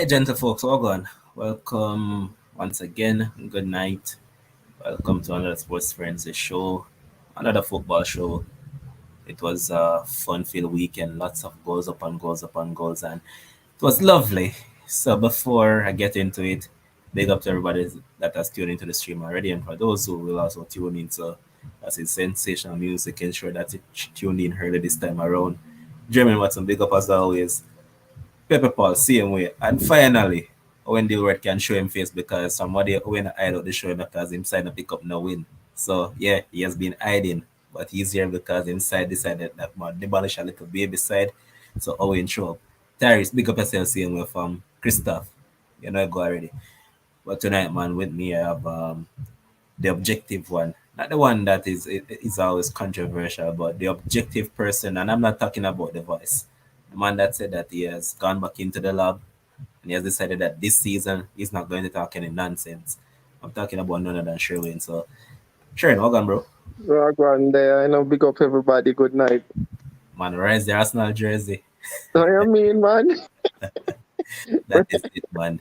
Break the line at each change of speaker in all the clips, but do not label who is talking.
Hey, gentle folks, welcome. Welcome once again. Good night. Welcome to another Sports Friends show, another football show. It was a fun-filled weekend, lots of goals upon goals upon goals, and it was lovely. So before I get into it, big up to everybody that has tuned into the stream already, and for those who will also tune in. So that's it, sensational music. Ensure that it tuned in early this time around. German Watson, big up as always. Pepper Paul, same way. And finally, when Dilworth can show him face because somebody when I out the show because him side pick up no win. So yeah, he has been hiding, but he's here because inside decided that man demolish a little baby side. So Owen show up. Tyrese, big up yourself same way from Christoph. You know I go already. But tonight, man, with me I have the objective one. Not the one that is always controversial, but the objective person, and I'm not talking about the voice. The man that said that he has gone back into the lab and he has decided that this season he's not going to talk any nonsense. I'm talking about none other than Sherwin. So, Sherwin, welcome, bro.
Rock one there. I know, big up everybody. Good night.
Man, rise the Arsenal jersey.
I mean, man.
That is it, man.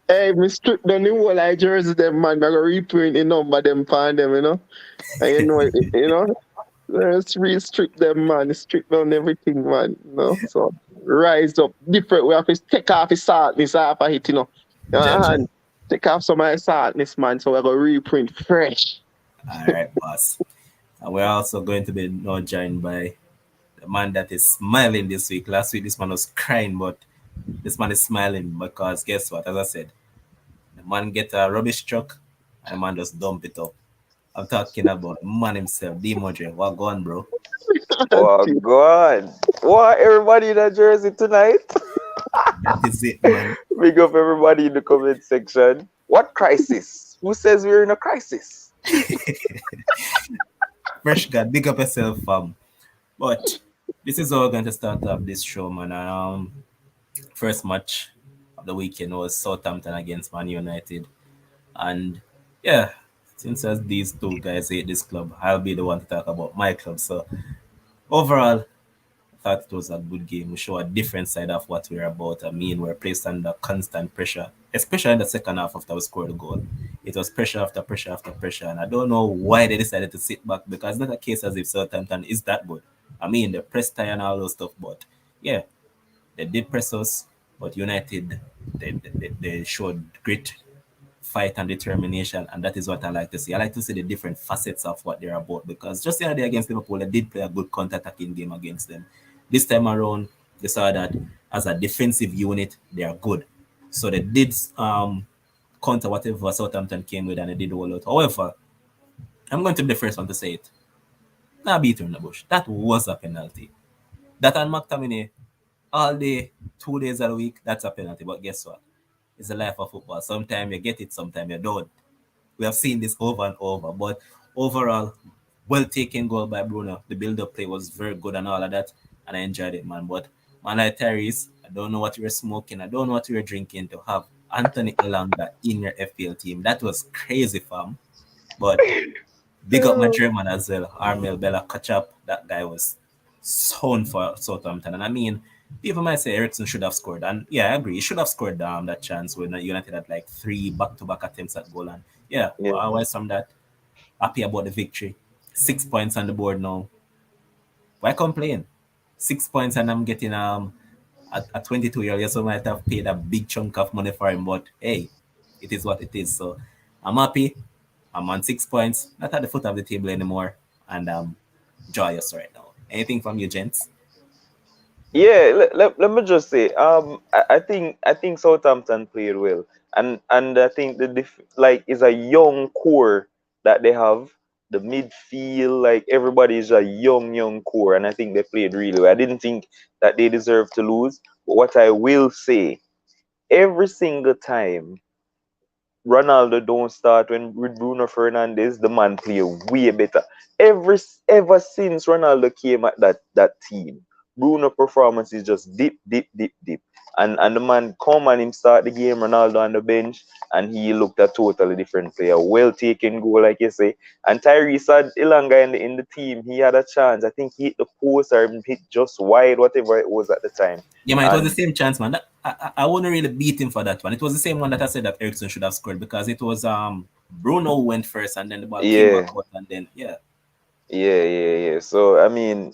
Hey, me strip the new whole I jersey them, man. I go reprint the number them find them, And let's re-strip them, man. Strip down everything, man. So rise up. Different. We have to take off his saltness off of it,
Gentlemen.
And take off some of the saltness, man. So we go reprint fresh.
All right, boss. And we're also going to be now joined by the man that is smiling this week. Last week, this man was crying, but this man is smiling because guess what? As I said, the man get a rubbish truck and the man just dump it up. I'm talking about the man himself, Demolishes. What going, bro?
Oh God! What everybody in that jersey tonight?
That is it, man.
Big up everybody in the comment section. What crisis? Who says we're in a crisis?
Fresh God, big up yourself, fam. But this is how we're going to start off this show, man. First match of the weekend was Southampton against Man United. And yeah, since as these two guys hate this club, I'll be the one to talk about my club. So overall, I thought it was a good game. We show a different side of what we're about. I mean, we're placed under constant pressure, especially in the second half after we scored the goal. It was pressure after pressure after pressure, and I don't know why they decided to sit back because it's not a case as if Southampton is that good. I mean, the press tie and all those stuff, but yeah, they did press us, but United they showed grit, fight, and determination, and that is what I like to see. I like to see the different facets of what they're about because just the other day against Liverpool, they did play a good counter-attacking game against them. This time around, they saw that as a defensive unit, they are good. So they did counter whatever Southampton came with, and they did a lot. However, I'm going to be the first one to say it. Not beat in the bush. That was a penalty. That and McTominay all day, 2 days a week, that's a penalty. But guess what? It's the life of football. Sometimes you get it, sometimes you don't. We have seen this over and over. But overall, well taken goal by Bruno. The build-up play was very good and all of that, and I enjoyed it, man. But man, like Tyrese, I don't know what you were smoking. I don't know what you were drinking to have Anthony Elanga in your FPL team. That was crazy, fam. But big up my German as well. Armel Bella catch up. That guy was sound for Southampton. And I mean, people might say Ericsson should have scored. And yeah, I agree. He should have scored that chance when United had like 3 back-to-back attempts at goal. And yeah,
Yeah.
well, I was from that. Happy about the victory. 6 points on the board now. Why complain? 6 points and I'm getting a 22-year-old. Yes, I might have paid a big chunk of money for him, but hey, it is what it is. So I'm happy. I'm on 6 points, not at the foot of the table anymore, and I'm joyous right now. Anything from you, gents?
Yeah. Let me just say. I think Southampton played well, and I think like is a young core that they have. The midfield, like everybody is a young core, and I think they played really well. I didn't think that they deserved to lose, but what I will say, every single time Ronaldo don't start when with Bruno Fernandes, the man play way better. Ever since Ronaldo came at that team, Bruno performance is just dip, dip, dip, dip. And the man come and him start the game, Ronaldo on the bench, and he looked a totally different player. Well taken goal, like you say. And Tyrese had Ilanga in the team. He had a chance. I think he hit the post or hit just wide, whatever it was at the time.
Yeah, man, it was the
And
same chance, man. I wouldn't really beat him for that one. It was the same one that I said that Ericsson should have scored because it was Bruno who went first and then the ball came back
yeah,
out and then
yeah. So I mean,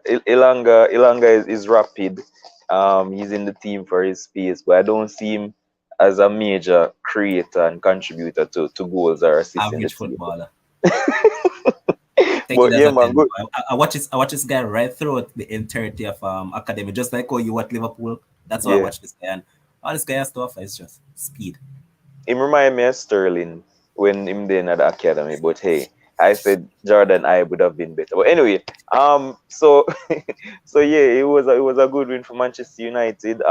Ilanga is rapid. He's in the team for his space, but I don't see him as a major creator and contributor to goals or assists in the
average
team.
footballer. Take it
But
as
yeah,
a
man,
10.
good.
I watch this guy right throughout the entirety of academy, just like how you watch Liverpool. That's how I
Yeah,
watch this guy. And all this guy has to offer is just speed.
him remind me of Sterling when him then at the academy. But hey, I said Jordan I would have been better. But anyway, so so yeah, it was a good win for Manchester United.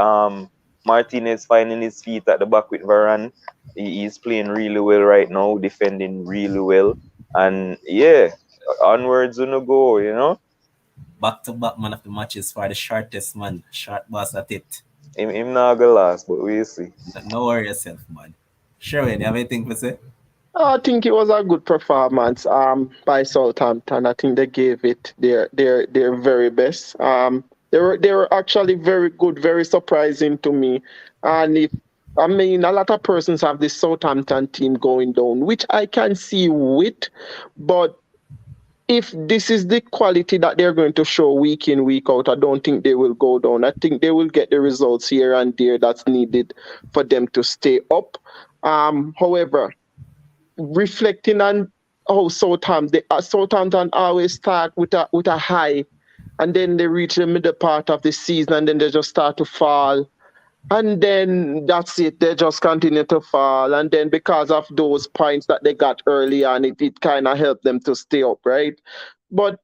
Martinez finding his feet at the back with Varane. He's playing really well right now, defending really well, and yeah, onwards on the go.
Back to back man of the matches for the shortest man. Short boss at it.
Him not gonna last, but we'll see.
No worry yourself, man. Sure, you have anything to say?
I think it was a good performance by Southampton. I think they gave it their very best. They were actually very good, very surprising to me. And if I mean a lot of persons have this Southampton team going down, which I can see with, but if this is the quality that they're going to show week in, week out, I don't think they will go down. I think they will get the results here and there that's needed for them to stay up. However, reflecting on how Southampton always start with a high, and then they reach the middle part of the season, and then they just start to fall, and then that's it. They just continue to fall, and then because of those points that they got early on, it kind of helped them to stay up, right? But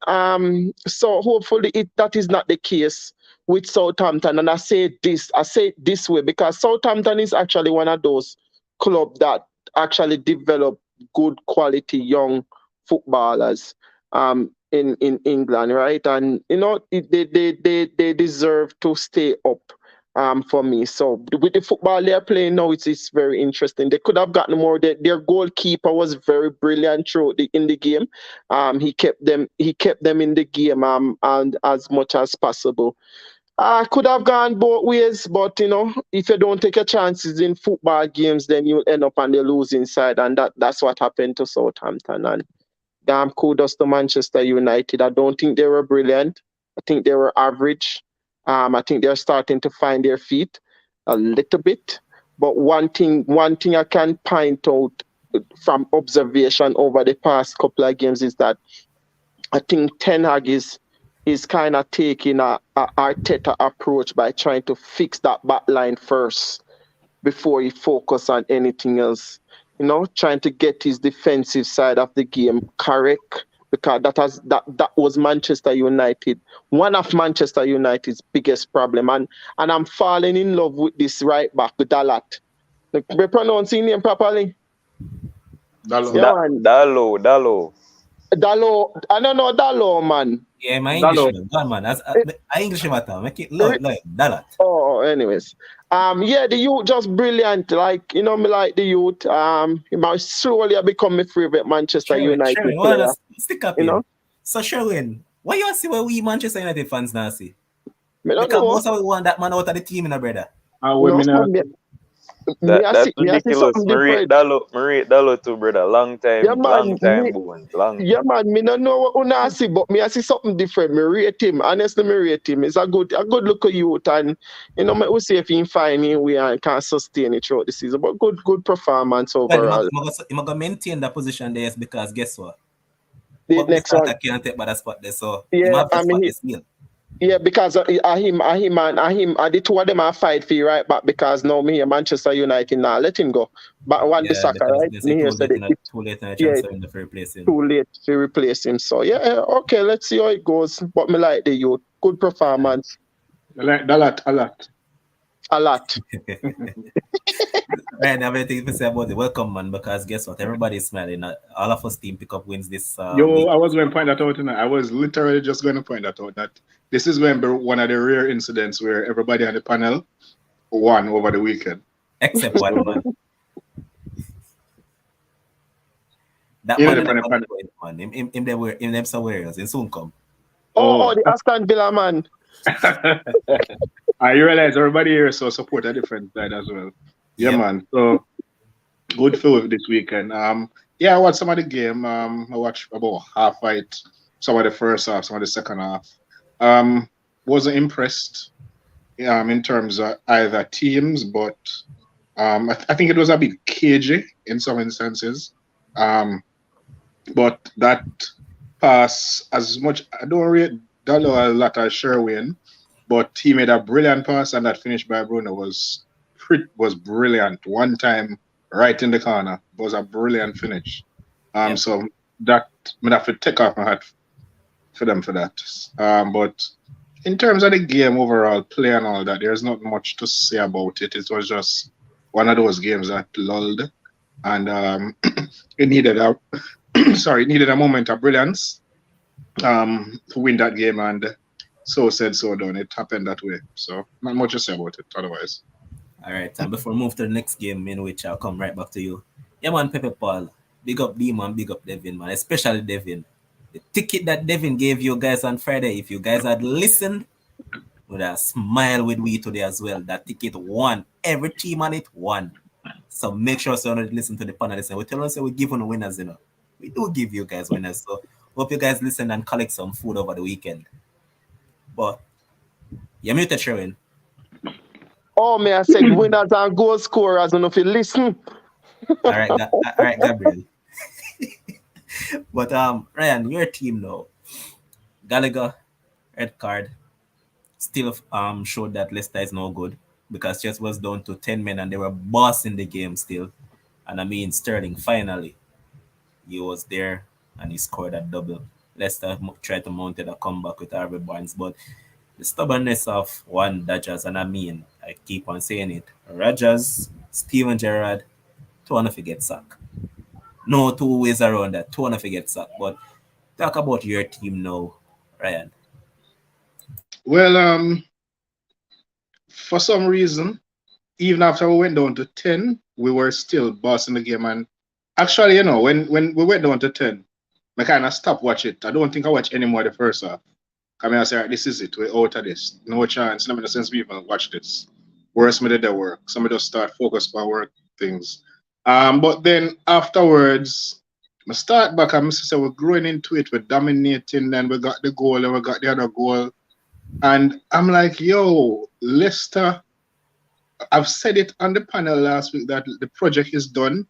so hopefully that is not the case with Southampton, and I say it this way because Southampton is actually one of those clubs that actually develop good quality young footballers in England, right? And they deserve to stay up for me. So with the football they're playing now, it's very interesting. They could have gotten more. Their goalkeeper was very brilliant in the game. He kept them in the game and as much as possible. I could have gone both ways, but if you don't take your chances in football games, then you'll end up on the losing side, and that's what happened to Southampton. And damn kudos to Manchester United. I don't think they were brilliant. I think they were average. I think they're starting to find their feet a little bit. But one thing I can point out from observation over the past couple of games is that I think Ten Hag is kind of taking a Arteta approach by trying to fix that back line first before he focus on anything else. Trying to get his defensive side of the game correct, because that was Manchester United, one of Manchester United's biggest problem. And I'm falling in love with this right back, with Dalat. We're pronouncing name properly.
Dalo.
Yeah, man.
Dalo.
Dalo. I don't know Dalo, man.
Yeah, my
Dalo.
English, man. Go on, man. I English matter. Make it loud, like that.
Anyways. Yeah, the youth just brilliant. Like, me like the youth. He might slowly become my favorite Manchester United
Sherwin,
player.
stick up
You
here.
know?
So Sherwin, why you see what we Manchester United fans now see?
Me don't
Because
know.
most of we want that man out of the team, brother.
Women
That's
me see
ridiculous.
something different.
Marie Dalo too, brother. Long
Yeah,
time,
man.
bones. Long
Yeah,
time.
man, me don't know what una see, but me I see something different. Me rate him. Honestly, me rate him. It's a good look of youth, and me we see if he find him we and can sustain it throughout the season. But good performance
Well,
overall.
I'm gonna maintain that position there yes, because guess what?
The
But
next
Mr.
one,
can't take by that spot there, so he
yeah,
have to
I mean,
spot this deal.
yeah, because him, the two of them are fight for you right back, because now me here Manchester United now let him go. But one
Yeah,
Bissaka,
because
right?
they say
Me here said it's
too late in the
yeah,
transfer window for replace him.
too late to replace him. So yeah, okay, let's see how it goes. But me like the youth, good performance.
I like Dalat a lot.
A lot.
Ryan, have anything to say about it? Welcome, man, because guess what? Everybody's smiling. All of us team pick up wins this
Yo,
week.
I was going to point that out tonight. I was literally just going to point that out that this is going to be one of the rare incidents where everybody on the panel won over the weekend.
Except one man. That
Even
man
the
in the
panel.
point, man. In them somewhere else. In soon come.
Oh, the Aston Villa man.
I realize everybody here so support a different side as well. Yeah,
Yep.
man. So good feel this weekend. Yeah, I watched some of the game. I watched about half it, some of the first half, some of the second half. Wasn't impressed in terms of either teams, but I think it was a bit cagey in some instances. But that pass, as much I don't rate Dallo a lot as Sherwin, but he made a brilliant pass, and that finish by Bruno was brilliant. One time, right in the corner, was a brilliant finish.
Yep.
So that I'm gonna have to take off my hat for them for that. But in terms of the game overall, play and all that, there's not much to say about it. It was just one of those games that lulled, and it needed a it needed a moment of brilliance to win that game, and so said, so done. It happened that way. So not much to say about it otherwise.
All right. And before we move to the next game, in which I'll come right back to you. Yeah, man, Pepe Paul. Big up D, man. Big up Devin, man. Especially Devin. The ticket that Devin gave you guys on Friday, if you guys had listened, would have smiled with we today as well. That ticket won. Every team on it won. So make sure so you listen to the panelists. And we tell us we give on the winners, you know. We do give you guys winners. So hope you guys listen and collect some food over the weekend. But you're muted, Sherwin.
Oh, may I said winners and goal scorers. I don't know if you listen.
All right, Gabriel. But Ryan, your team now. Gallagher, red card, still showed that Leicester is no good because Chelsea was down to 10 men and they were bossing the game still. And I mean Sterling finally, he was there and he scored a double. Leicester tried to mount a comeback with Harvey Barnes, but the stubbornness of one Dodgers, and I mean, I keep on saying it, Rodgers, Steven Gerrard, two wanna forget sack. No two ways around that. Two wanna forget sack. But talk about your team now, Ryan.
Well, for some reason, even after we went down to 10, we were still bossing the game. And actually, when we went down to 10, I kind of stopped watching it. I don't think I watched any more the first half. I mean, I said, this is it. We're out of this. No chance. No sense we even watch this. Where's me did the work? Somebody just start focus on work things. But then afterwards, I start back and I say we're growing into it, we're dominating, then we got the goal and we got the other goal. And I'm like, yo, Leicester, I've said it on the panel last week that the project is done,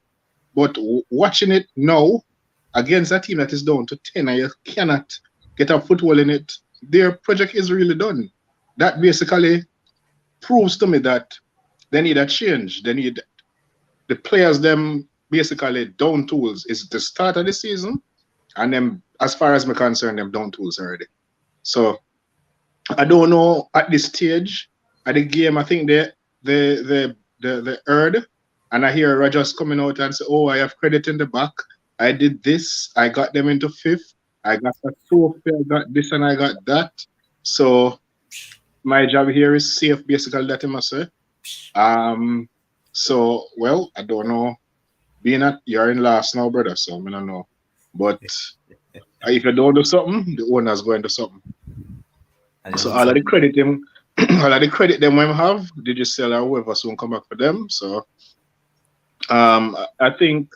but watching it now against a team that is down to 10 and you cannot get a foothold in it, their project is really done. That basically proves to me that they need a change. They need the players, them basically down tools. Is the start of the season, and them, as far as I'm concerned, them down tools already. So I don't know at this stage at the game. I think the heard, and I hear Rogers coming out and say, "Oh, I have credit in the back. I did this. I got them into fifth. I got a trophy. I got this, and I got that." So my job here is safe, basically. That I must say. So well, I don't know. Being that you're in last now, brother, so I don't know. But if you don't do something, the owner's going to do something. So all of the credit them, all of the credit them when have, did you sell or whoever soon come back for them? So I think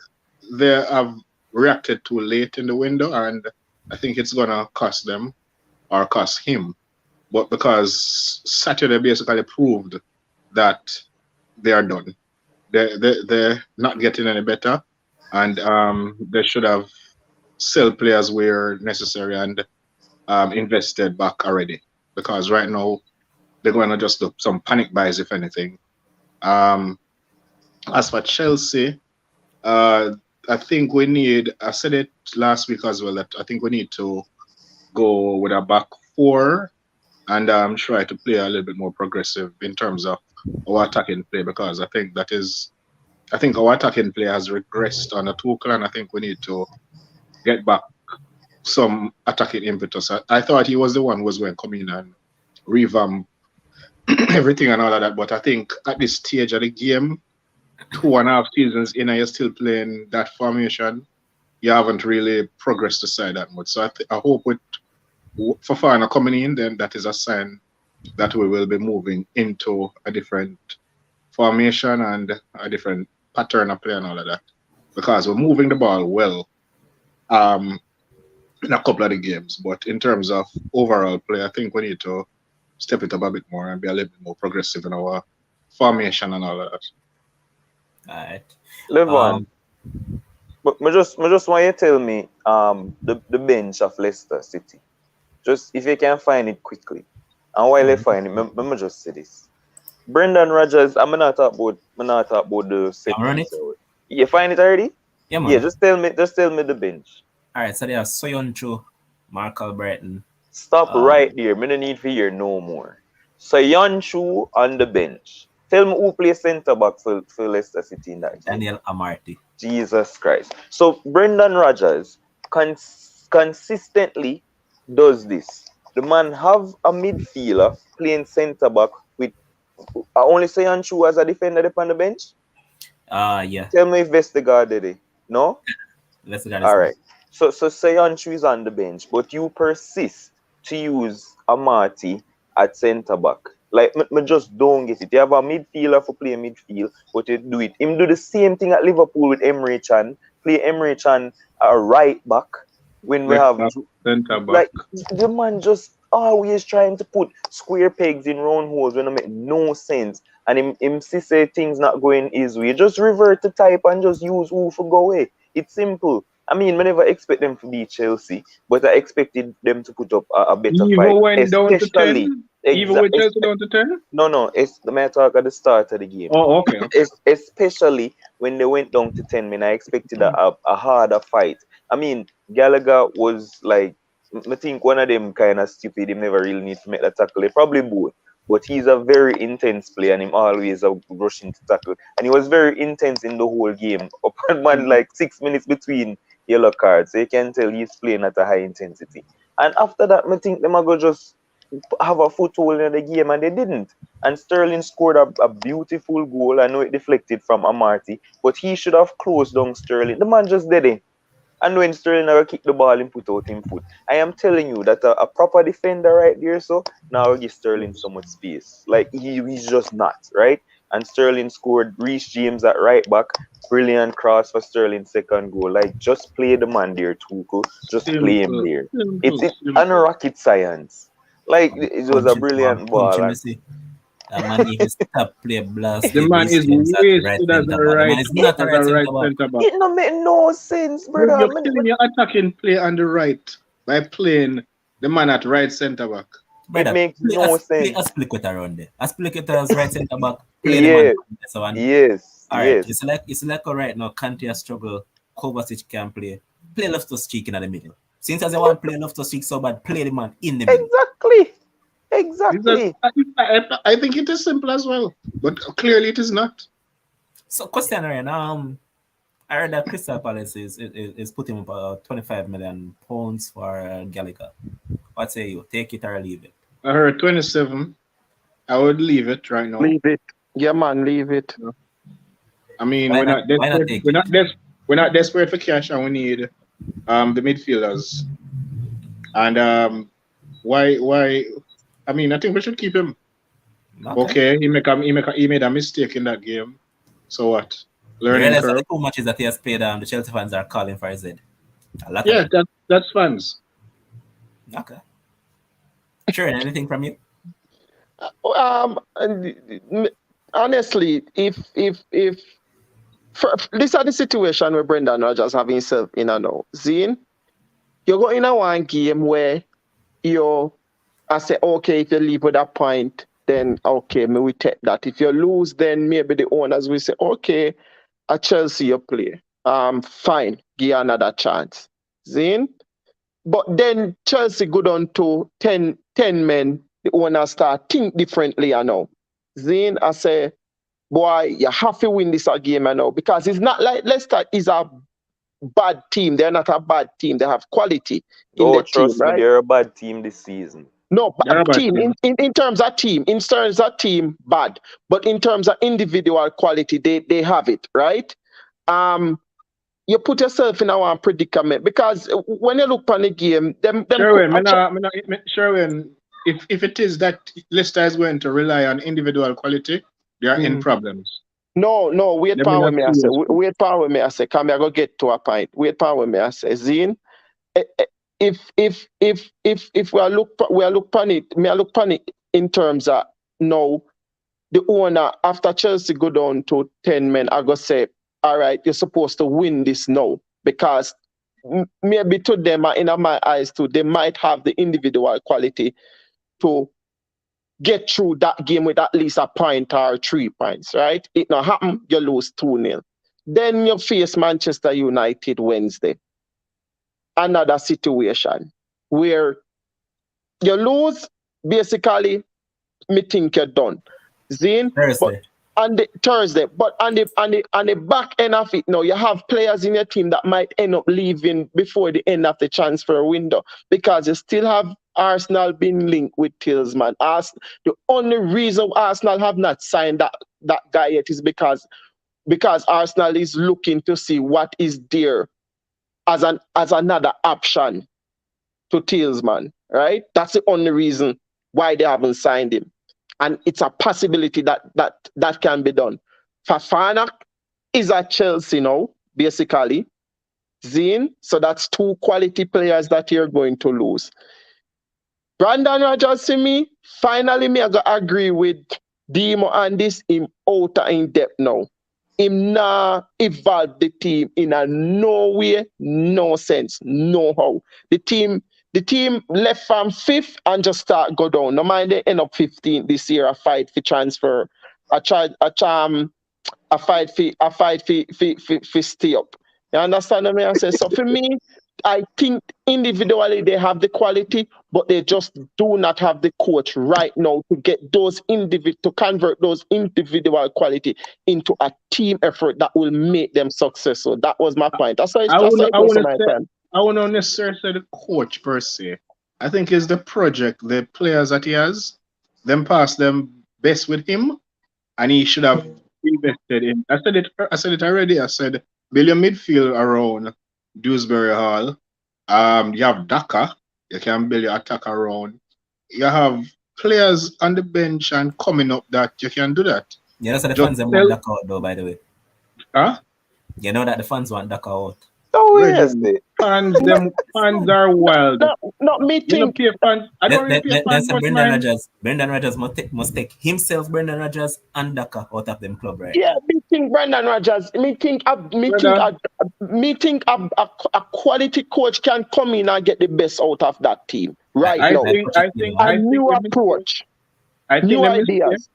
they have reacted too late in the window, and I think it's gonna cost them or cost him. But because Saturday basically proved that they are done. They're not getting any better, and they should have sell players where necessary and invested back already. Because right now they're going to just do some panic buys, if anything. As for Chelsea, I think we need. I said it last week as well that I think we need to go with a back four and try to play a little bit more progressive in terms of our attacking play, because I think our attacking play has regressed under Tuchel, and I think we need to get back some attacking impetus. I thought he was the one who was going to come in and revamp everything and all of that, but I think at this stage of the game, 2.5 seasons in, and you're still playing that formation, you haven't really progressed the side that much. So I hope with Fofana coming in, then that is a sign that we will be moving into a different formation and a different pattern of play and all of that, because we're moving the ball well in a couple of the games, but in terms of overall play, I think we need to step it up a bit more and be a little bit more progressive in our formation and all of that.
All right.
Levon, but me just want you to tell me the bench of Leicester City. Just if you can find it quickly. And while I find it, me just say this. Brendan Rodgers, I'm not talk about the set piece. You find it already?
Yeah, man.
Yeah, just tell me the bench.
Alright, so they are Soyuncu, Mark Albrighton.
Stop right there. Me no need to hear no more. Soyuncu on the bench. Tell me who plays centre back for Leicester City in that game.
Daniel Amarty.
Jesus Christ. So Brendan Rodgers consistently does this. The man have a midfielder playing centre back with only Soyuncu as a defender upon the bench.
Yeah.
Tell me if Vestergaard did it. No?
Vestergaard.
All right. So Soyuncu is on the bench, but you persist to use Amarty at centre back. Like, me just don't get it. You have a midfielder for play midfield, but you do it. Him do the same thing at Liverpool with Emre Can. Play Emre Can at right back when we have
centre back.
Like, the man just always trying to put square pegs in round holes when it make no sense. And him say things not going his way. Just revert to type and just use who for go away. It's simple. I mean, I never expect them to beat Chelsea, but I expected them to put up a better fight.
Even went down to 10? Even with Chelsea down to 10?
No. It's the matter talk at the start of the game.
Oh, okay.
Especially when they went down to 10, I expected a harder fight. I mean, Gallagher was like, I think one of them kind of stupid. He never really need to make the tackle. They probably both. But he's a very intense player, and him always rushing to tackle. And he was very intense in the whole game. Upon man, like 6 minutes between yellow cards. So you can tell he's playing at a high intensity. And after that, I think them are going to just have a foothold in the game, and they didn't. And Sterling scored a beautiful goal. I know it deflected from Amarty, but he should have closed down Sterling. The man just did it. And when Sterling never kick the ball and put out him foot, I am telling you that a proper defender right there, so now give Sterling so much space. Like, he's just not, right? And Sterling scored. Reece James at right back. Brilliant cross for Sterling's second goal. Like, just play the man there, Tuchel. Just play him there. It's rocket science. Like, it was a brilliant ball.
The man even stop play blast.
The man is wasted as a right centre back.
It don't make no sense, brother.
You're killing your attacking play on the right by playing the man at right centre back.
Brother, it makes no sense.
Play a split around there. A split as right centre back.
Yes.
Alright, it's like right now, Kanté struggle. Kovacic can play. Play left to streak in the middle. Since as I want to play left to streak so bad, play the man in the middle.
Exactly.
I think it is simple as well, but clearly it is not.
So, question, Ryan. I heard that Crystal Palace is putting about £25 million for Gallagher. What say you? Take it or leave it?
I heard 27. I would leave it right now.
Leave it. Yeah, man, leave it.
I mean, we're not desperate for cash, and we need the midfielders. And why? I mean, I think we should keep him. Okay, he made a mistake in that game. So what? Learning curve.
The 2 matches that he has played, the Chelsea fans are calling for his head.
That's fans.
Okay. Sure, anything from you?
Honestly, if this is the situation where Brendan Rodgers have himself in and now. Zine, you go in a one game where I say, okay, if you leave with a point, then okay, maybe we take that. If you lose, then maybe the owners will say, okay, at Chelsea you play. Fine, give you another chance. Zine? But then Chelsea go down to 10 men, the owners start think differently now. Zane, I say, boy, you have to win this game now because it's not like Leicester is a bad team. They're not a bad team. They have quality in
Oh,
the team,
trust me,
right?
they're a bad team this season.
No,
They're a bad
team
team.
in terms of team, bad. But in terms of individual quality, they have it, right? Um, you put yourself in our predicament because when you look on the game,
Sherwin, Sherwin, if it is that Leicester is going to rely on individual quality, they are in
Mhm.
problems.
No, wait
They're in
power
a
me, I say.
serious problem.
Wait power me, I say. Come, I go get to a point. Wait power me, I say. Zine, eh, eh, if we are look pan it, me I look pan it in terms of no the owner after Chelsea go down to 10 men, I go say, all right, you're supposed to win this now because maybe to them in my eyes too, they might have the individual quality to get through that game with at least a point or 3 points, right? It not happen, you lose 2-0. Then you face Manchester United Wednesday. Another situation where you lose, basically, me think you're done. Zane, but
Thursday.
on the Thursday, but on the back end of it now, you have players in your team that might end up leaving before the end of the transfer window because you still have Arsenal being linked with Tillsman. The only reason Arsenal have not signed that guy yet is because Arsenal is looking to see what is there as another option to Tillsman, right? That's the only reason why they haven't signed him. And it's a possibility that can be done. Fafana is at Chelsea now, basically. Zane, so that's two quality players that you're going to lose. Brandon Rogers, to me, finally, me I got agree with Demo and this him out in depth now. Him nah evolve the team in a no way, no sense, no how. The team the team left from fifth and just start go down. No mind they end up 15th this year, a fight for transfer. A fight for stay up. You understand what I say? So for me, I think individually they have the quality, but they just do not have the coach right now to get to convert those individual quality into a team effort that will make them successful. That was my point. That's why it
I
was for
wouldn't
my
say
time.
I wouldn't necessarily say the coach per se. I think it's the project, the players that he has, them pass them best with him, and he should have invested in. I said it already. I said build your midfield around Dewsbury Hall. You have Daka. You can build your attack around. You have players on the bench and coming up that you can do that.
You know, so the
Just
fans them want
tell,
Daka out though, by the way.
huh?
You know that the fans want Daka out.
Oh, yes,
Brethren, fans are wild.
Not me
Me no
think.
pay fans. I don't really pay
Then
fans
say
much
Brendan
mind.
Rodgers. Brendan Rodgers must take himself, Brendan Rodgers, and Daka out of them club right
Yeah,
now.
me think Brandon Rogers.
Brother,
Me think a quality coach can come in and get the best out of that team right
I
now.
I
think
put it
I think
in.
A
I think
new
the mistake
approach,
I think
new
the mistake
ideas.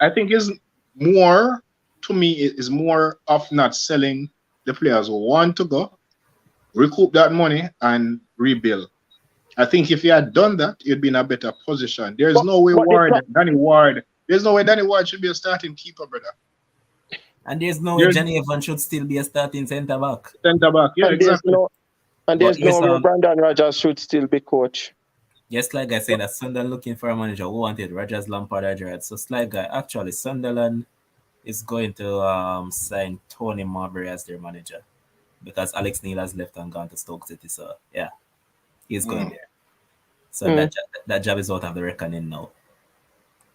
I think is more to me is more of not selling the players who want to go, recoup that money and rebuild. I think if you had done that, you'd be in a better position. There's
But
no way
but the pro-
Danny Ward. There's no way Danny Ward should be a starting keeper, brother.
And there's no way
There's
Johnny Evans should still be a starting centre back.
centre back. Yeah,
and there's
exactly.
no and
But
there's no
here's
way Brandon Rogers should still be coach.
just like I said, that Sunderland looking for a manager who wanted Rogers, Lampard, or Gerrard. So Sly guy, actually Sunderland is going to sign Tony Marbury as their manager because Alex Neil has left and gone to Stoke City. So yeah, he's going
Mm.
there. So
Mm.
that job is out of the reckoning now.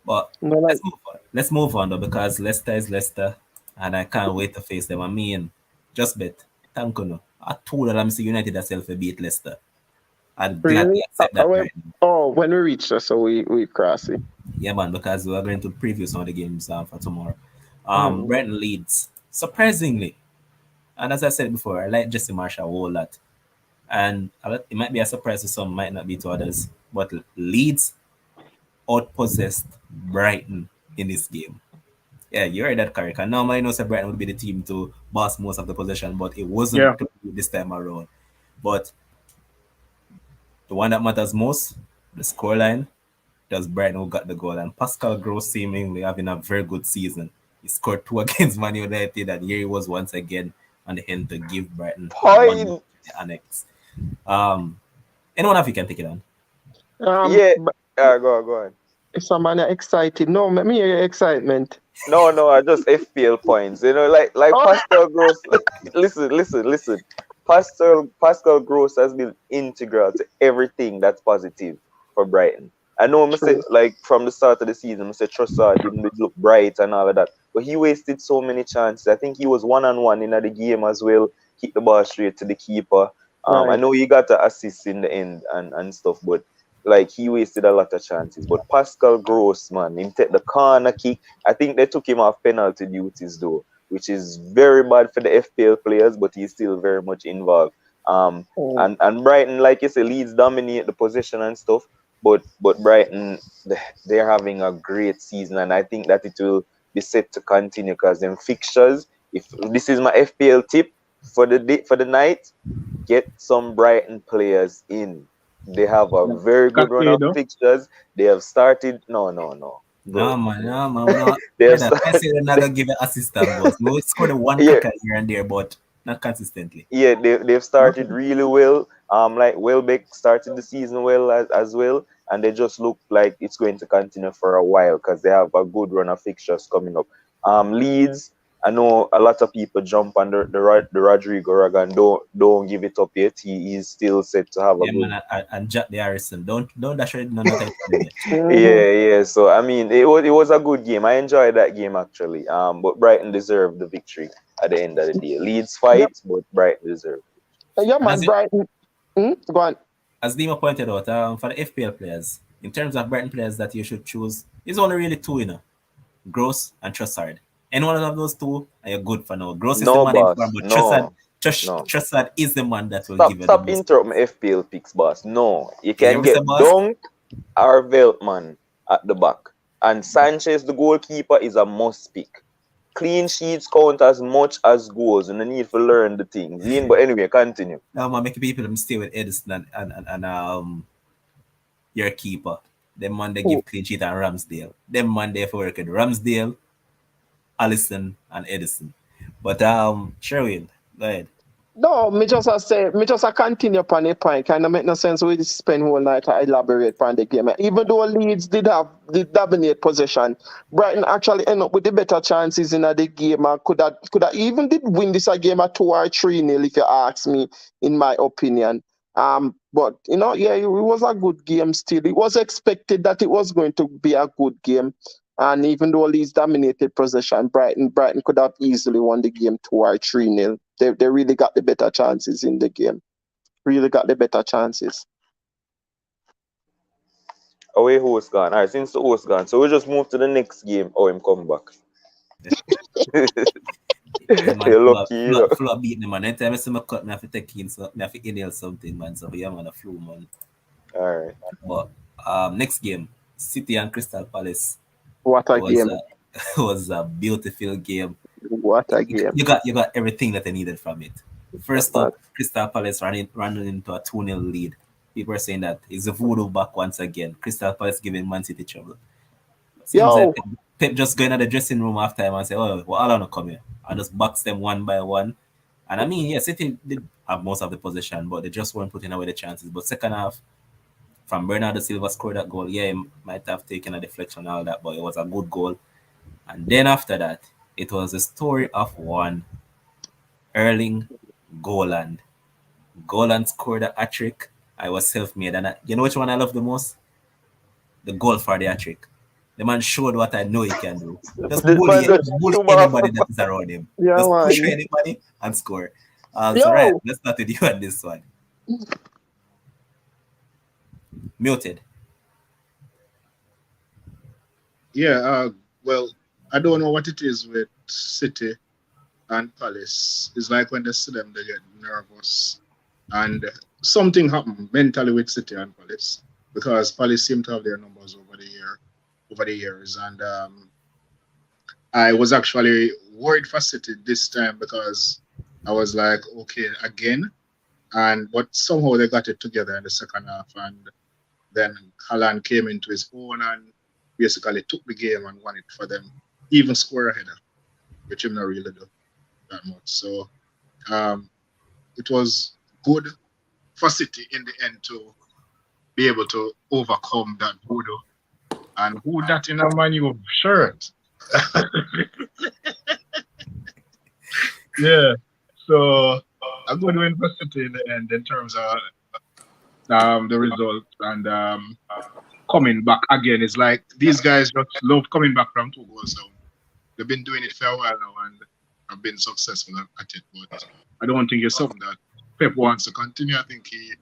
But
No, like,
let's move on. Let's move on though because Leicester is Leicester, and I can't wait to face them. I mean, just bet. Thank you. No. I told them see United herself beat Leicester. I'd
really?
gladly accept that right now.
When we reach that, so we cross it.
Yeah, man, because we are going to preview some of the games for tomorrow.
Mm.
Brighton leads surprisingly, and as I said before, I like Jesse Marshall a whole lot, and it might be a surprise to some, might not be to others, but Leeds outpossessed Brighton in this game. Yeah, you heard that correct. And now I know that Brighton would be the team to boss most of the possession, but it wasn't
Yeah.
to be this time around. But the one that matters most, the scoreline, It was Brighton who got the goal, and Pascal Gross seemingly having a very good season. He scored two against Man United, and here he was once again on the end to give Brighton a 1
Point.
the annex. Um, anyone of you can take it on.
Yeah.
But
Go on.
some man are excited. No, let me hear your excitement.
No, I just FPL points. Like
Oh,
Pascal Gross. Listen. Pascal Gross has been integral to everything that's positive for Brighton. I know I say
true.
like from the start of the season, I said Trossard didn't look bright and all of that, but he wasted so many chances. I think he was 1-on-1 in the game as well. Kick the ball straight to the keeper. I
Right.
know he got the assist in the end and stuff, but like he wasted a lot of chances. But Pascal Gross, man, him take the corner kick. I think they took him off penalty duties though, which is very bad for the FPL players, but he's still very much involved. Um,
Mm.
and Brighton, like you say, Leeds dominate the possession and stuff, but Brighton they're having a great season, and I think that it will be set to continue because them fixtures. If this is my FPL tip for the night, get some Brighton players in. They have a very good run of
Casado.
fixtures. They have started. No,
No,
bro.
man, no, man. We not,
They have
brother, I
started.
say they're not going to give you assistant goals. We will score the one
Yeah,
cracker here and there, but not consistently.
yeah, they've started really well. Like Welbeck started the season well as well, and they just look like it's going to continue for a while because they have a good run of fixtures coming up. Leeds, I know a lot of people jump on the Rodrigo Ragan. Don't give it up yet. He is still set to have a
Yeah,
good.
man, and Jack the Harrison. Don't dash it, no, not yet.
Mhm.
Yeah. So I mean, it was a good game. I enjoyed that game actually. But Brighton deserved the victory at the end of the day. Leeds
Yep.
fight, but Brighton deserved.
Yeah,
And
man, Brighton. Go on.
as Dima pointed out, for the FPL players, in terms of Brighton players that you should choose, it's only really two, Gross and Trossard. Any one of those two, are you good for now. Gross is the
No,
man in form,
boss.
but
No, no.
Trossard is the man that will give
Stop,
you the
stop
most
interrupt my
points.
FPL picks, boss. No, you
You hear
can
me say,
get
boss?
Dunk or Veltman at the back, and Sanchez, the goalkeeper, is a must pick. Clean sheets count as much as goals, and I need to learn the things. But anyway, continue.
Now, man, make people stay with Edison and your keeper. Them man they
Who?
give clean sheet and Ramsdale. Them man they for work with Ramsdale, Allison, and Edison. But Sherwin, go ahead.
No, me just a continue upon a point. Kind of make no sense. We spend whole night to elaborate on the game. Even though Leeds did dominate possession, Brighton actually end up with the better chances in the game and could have even did win this a game at 2 or 3 nil if you ask me, in my opinion. But yeah, it was a good game still. It was expected that it was going to be a good game. And even though Leeds dominated possession, Brighton could have easily won the game 2 or 3 nil. They really got the better chances in the game. Really got the better chances.
Away host gone. All right, since the host gone, so we just move to the next game. Oh, him come back.
Yeah, man,
You're lucky,
full of beating, man. Anytime I see my cut, I have to take in, so I have to inhale something, man. So yeah, man, a flu, man.
All right.
But next game, City and Crystal Palace
What a
was
game.
was a beautiful game.
What a game.
You got everything that I needed from it. First
Man.
up, Crystal Palace running into a 2-0 lead. People are saying that it's a voodoo back once again. Crystal Palace giving Man City trouble. Seems like
Yo,
Pep just going to the dressing room after time and say, "Oh, well, I don't come here." I just box them one by one. And I mean, yeah, City did have most of the possession, but they just weren't putting away the chances. But second half, from Bernardo Silva scored that goal, yeah, he might have taken a deflection and all that, but it was a good goal. And then after that, it was a story of one Erling Goaland. Goaland scored a hat trick. I was self-made, and you know which one I love the most? The goal for the hat trick. The man showed what I know he can do.
The man
Just
just
bully
shoot off.
anybody that is around him.
yeah,
Just push
man.
anybody and score. So right,
Yo,
let's start with you on this one. Muted.
Yeah, well, I don't know what it is with City and Palace. It's like when they see them, they get nervous. And something happened mentally with City and Palace because Palace seem to have their numbers over the years. And I was actually worried for City this time because I was like, okay, again. But somehow they got it together in the second half. And Then Haaland came into his own and basically took the game and won it for them. Even score a header, which him not really do that much. So it was good for City in the end to be able to overcome that voodoo. And who that in a Man U shirt? Yeah. So a good win for City in the end in terms of the result and coming back again. It's like these guys just love coming back from 2 goals. So they've been doing it for a while now and have been successful at it. But I don't think it's something that Pep wants to continue. I think he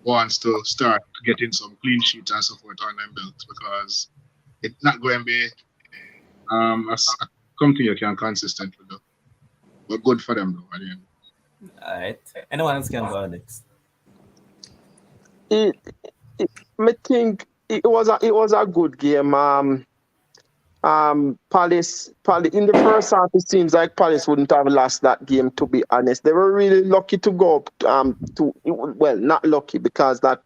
wants to start getting some clean sheets and so forth on them belts because it's not going to be something you can consistently do. But good for them though at the end.
All right. Anyone else can go next?
I think it was a good game. Palace in the first half, it seems like Palace wouldn't have lost that game. To be honest, they were really lucky to go up. Not lucky because that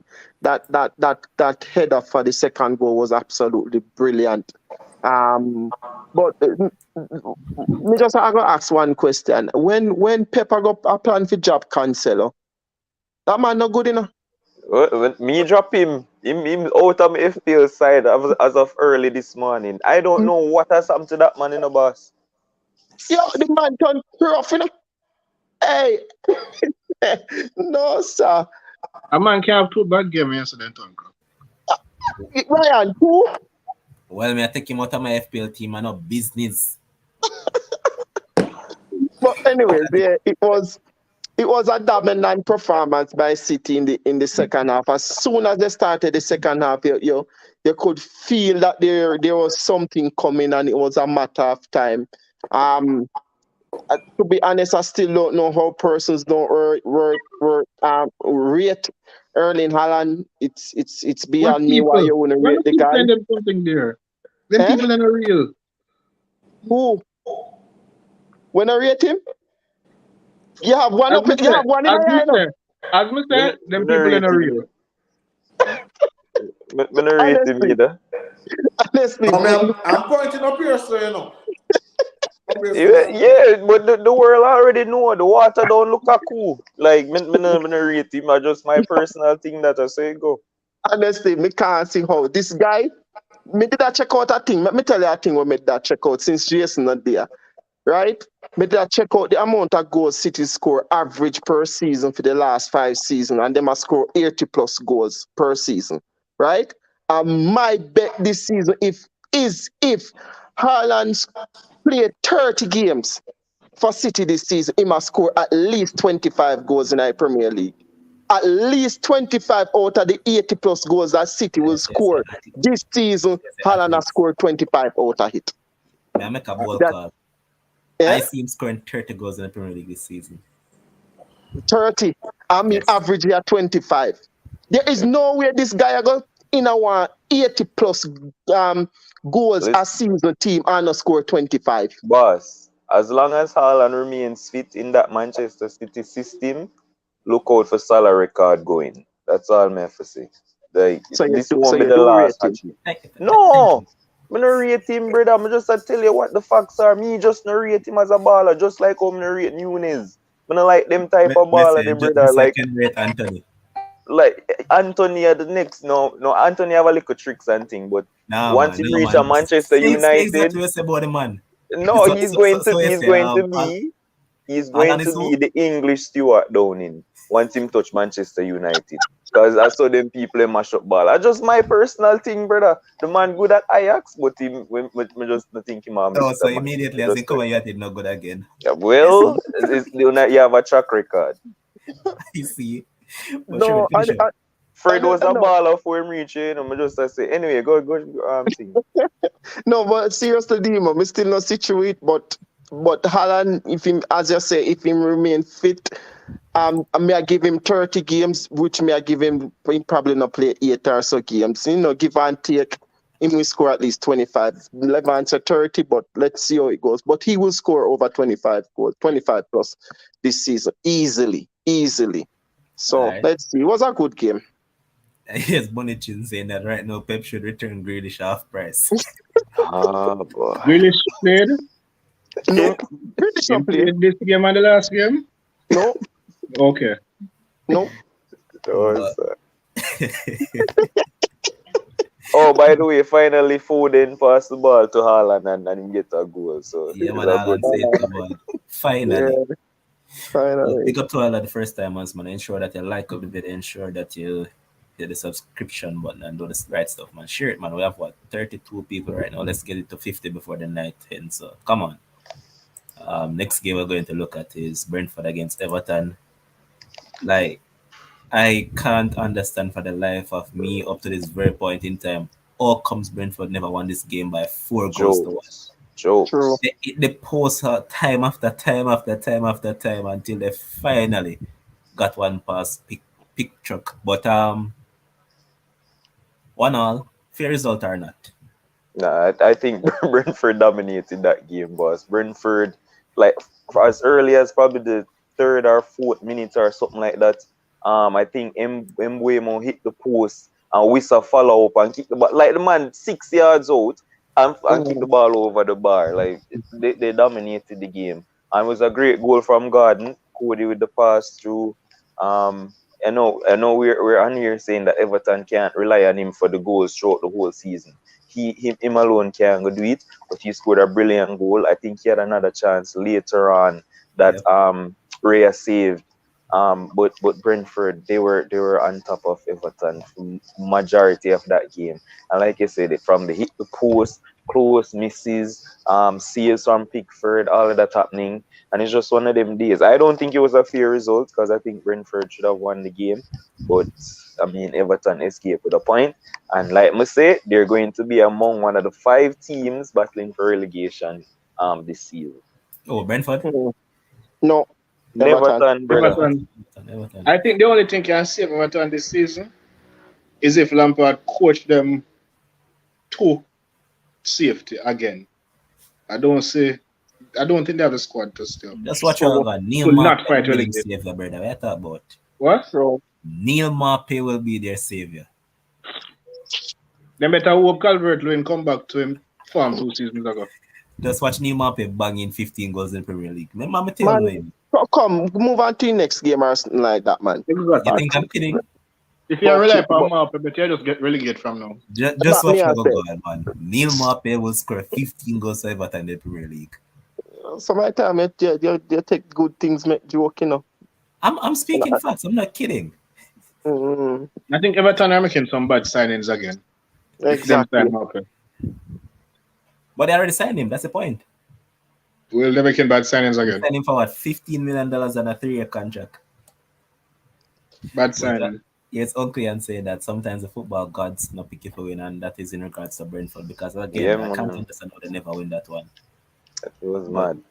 header for the second goal was absolutely brilliant. But me just I gonna ask one question. When Pepper got a plan for job Cancelo, that man not good enough.
When me drop him out of my FPL side as of early this morning. I don't know what has happened to that man in the boss.
Yo, the man turned rough, you know. Hey, no sir.
A man can have 2 bad games yesterday, Uncle.
Ryan, who?
Well, me I take him out of my FPL team and not business.
But anyways, yeah, it was a dominant performance by City in the second half. As soon as they started the second half, you could feel that there was something coming, and it was a matter of time. To be honest, I still don't know how persons don't rate Erling Haaland. It's beyond me why you want to rate the guy.
Them something there. Them people are not real.
Who? When I rate him? You have one up. You have one in the
As me say, them people are not real.
I'm not rate him either.
Honestly,
I'm pointing up here, so you know.
Yeah, but the world already know the water don't look a cool. Like me not rate him. I just my personal thing that I say go.
Honestly, me can't see how this guy. Me did that check out a thing. Let me tell you a thing. We made that check out since Jason not there, right? Me did that check out the amount of goals City score average per season for the last 5 seasons, and them a score 80+ goals per season, right? My bet this season if Haaland played 30 games for City this season, he must score at least 25 goals in the Premier League. At least 25 out of the 80+ goals that City will score this season, Haaland has scored 25 out of it.
May I make a bold call?
Yeah?
I see him scoring 30 goals in the Premier League this season.
30. I mean, average at 25. There is no way this guy going in our 80+ goals a season team and score 25.
Boss, as long as Haaland remains fit in that Manchester City system, look out for Salah record going. That's all I have to say. This won't be the last. No, I'm not rate him, brother. I'm just to tell you what the facts are. Me just not rate him as a baller, just like how I'm not rate Nunes. I don't like them type of baller, brother. Like
rate Anthony.
Like Anthony are the next. No, Anthony have a little tricks and thing, but once he reach a Manchester United,
about the man.
No, he's going to be the English Stuart Downing once him touch Manchester United. Because I saw them people mash up ball. That's just my personal thing, brother. The man good at Ajax, but him we just not think him.
So immediately as he come United not good again.
Yeah, well, you have a track record.
You see.
No,
Fred was a baller for him reaching. I'm just to say anyway. Go thing.
No, but seriously, Dimo, we still not situate. But Haaland, if him, as you say, if him remain fit, may I give him 30 games, which may I give him probably not play 8 or so games. Give and take. He will score at least 25. 11 to 30, but let's see how it goes. But he will score over 25 goals, 25+ this season, easily. So let's see. It was a good game.
Yes, Bonnichin saying that right now Pep should return Grealish half price.
Ah, boy.
Grealish played.
No, British
Him
not play.
played this game and the last game.
No,
Okay.
no.
Those,
But
oh, by the way, finally Foden passed the ball to Haaland and he get a goal. So
yeah,
it's
man,
a good
Alan
thing.
said come on. Finally.
Yeah,
But
finally.
pick up to all the first timers, man. Ensure that you like up the video, ensure that you hit the subscription button and do the right stuff, man. Share it, man. We have what 32 people right now. Let's get it to 50 before the night ends. So come on. Next game we're going to look at is Brentford against Everton. Like I can't understand for the life of me up to this very point in time. How comes Brentford never won this game by 4 goals to 1?
True.
Jokes.
They post her time after time after time after time until they finally got one pass pick truck. But 1-1, fair result or not.
Nah, I think Brentford dominated that game, boss. Brentford, like for as early as probably the third or fourth minute or something like that. I think Mbeumo hit the post and Wissa follow up and kick the ball. Like the man 6 yards out and kick the
Mm.
ball over the bar. Like they dominated the game. And it was a great goal from Gordon, Cody with the pass through. Um, I know we're on here saying that Everton can't rely on him for the goals throughout the whole season. Him alone can go do it, but he scored a brilliant goal. I think he had another chance later on that
Yep.
Raya saved. But Brentford they were on top of Everton for majority of that game. And like I said, from the hit the post, close misses, saves from Pickford, all of that happening. And it's just one of them days. I don't think it was a fair result because I think Brentford should have won the game. But I mean Everton escaped with a point. And like I say, they're going to be among one of the 5 teams battling for relegation this season.
Oh, Brentford?
Mm. No,
Never
Everton.
done, brother.
Everton.
Everton.
I think the only thing can save Everton this season is if Lampard coach them to safety again. I don't think they have the squad to still.
Just watch
True.
out, man. Neil
To not
Maupay
fight
will be their
relegation.
savior, brother. What you talk about?
What?
True.
Neil Maupay will be their savior.
They better hope Calvert-Lewin come back to him form 2 seasons ago.
Just watch Neil Maupay banging 15 goals in the Premier League. Remember me tell
Man,
you,
come, move on to the next game or something like that, man.
you
Exactly.
think I'm kidding?
If you rely
But
upon Mappa, but you just get relegated from now.
Just
me
watch
I
me go
say.
on, man. Neil Maupay will score 15 goals for Everton in the Premier League.
Sometimes you take good things, make joke, you know.
I'm speaking facts. I'm not kidding.
Mm,
I think Everton are making some bad signings again. If them
exactly.
sign Mappa.
But they already signed him. That's the point.
Will they making bad signings
They
again?
signed him for what, $15 million and a 3-year contract.
Bad
But
signing.
it's unclear and saying that sometimes the football gods not pick for win, and that is in regards to Brentford. Because again,
Yeah,
I can't
man.
understand how they never win that one.
It was
But
mad.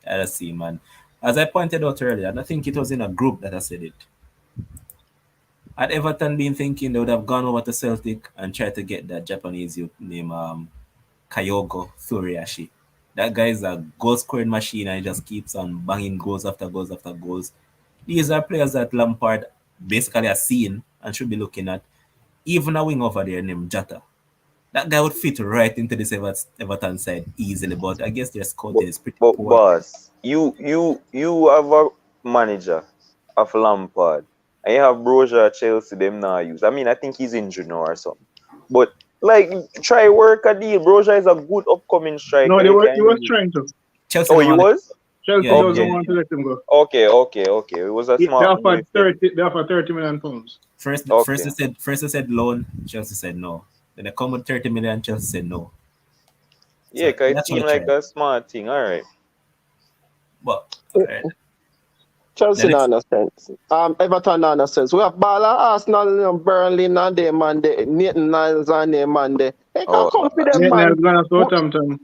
let's see, man. As I pointed out earlier, and I think it was in a group that I said it. Had Everton been thinking they would have gone over to Celtic and tried to get that Japanese youth named Kyogo Furiashi. That guy is a goal scoring machine and he just keeps on banging goals after goals after goals. These are players that Lampard basically has seen and should be looking at. Even a wing over there named Jota. That guy would fit right into this Everton side easily, but I guess their scouting
But,
is pretty
but
poor.
boss, you have a manager of Lampard, and you have Broja at Chelsea. Them now use. I mean, I think he's injured now or something. But like, try work a deal. Broja is a good upcoming striker.
No,
You
he was
can use.
trying to.
Chelsea
Oh,
don't
he
want
was.
Chelsea
Yeah,
doesn't
Okay,
want to let him go.
okay. It was a
They
smart move.
offered 30 million pounds.
First
Okay.
they said loan, Chelsea said no. Then they come with 30 million, Chelsea said no.
Yeah,
So
cause it
that's what
seemed
I
like
tried.
a smart thing. All right.
But the
Chelsea
next,
no sense. Everton no sense. We have Bala, Arsenal, Burnley, and them man, the Nathan Niles and them man. They can
Oh,
come for them
Nathan
man.
has gone to Southampton.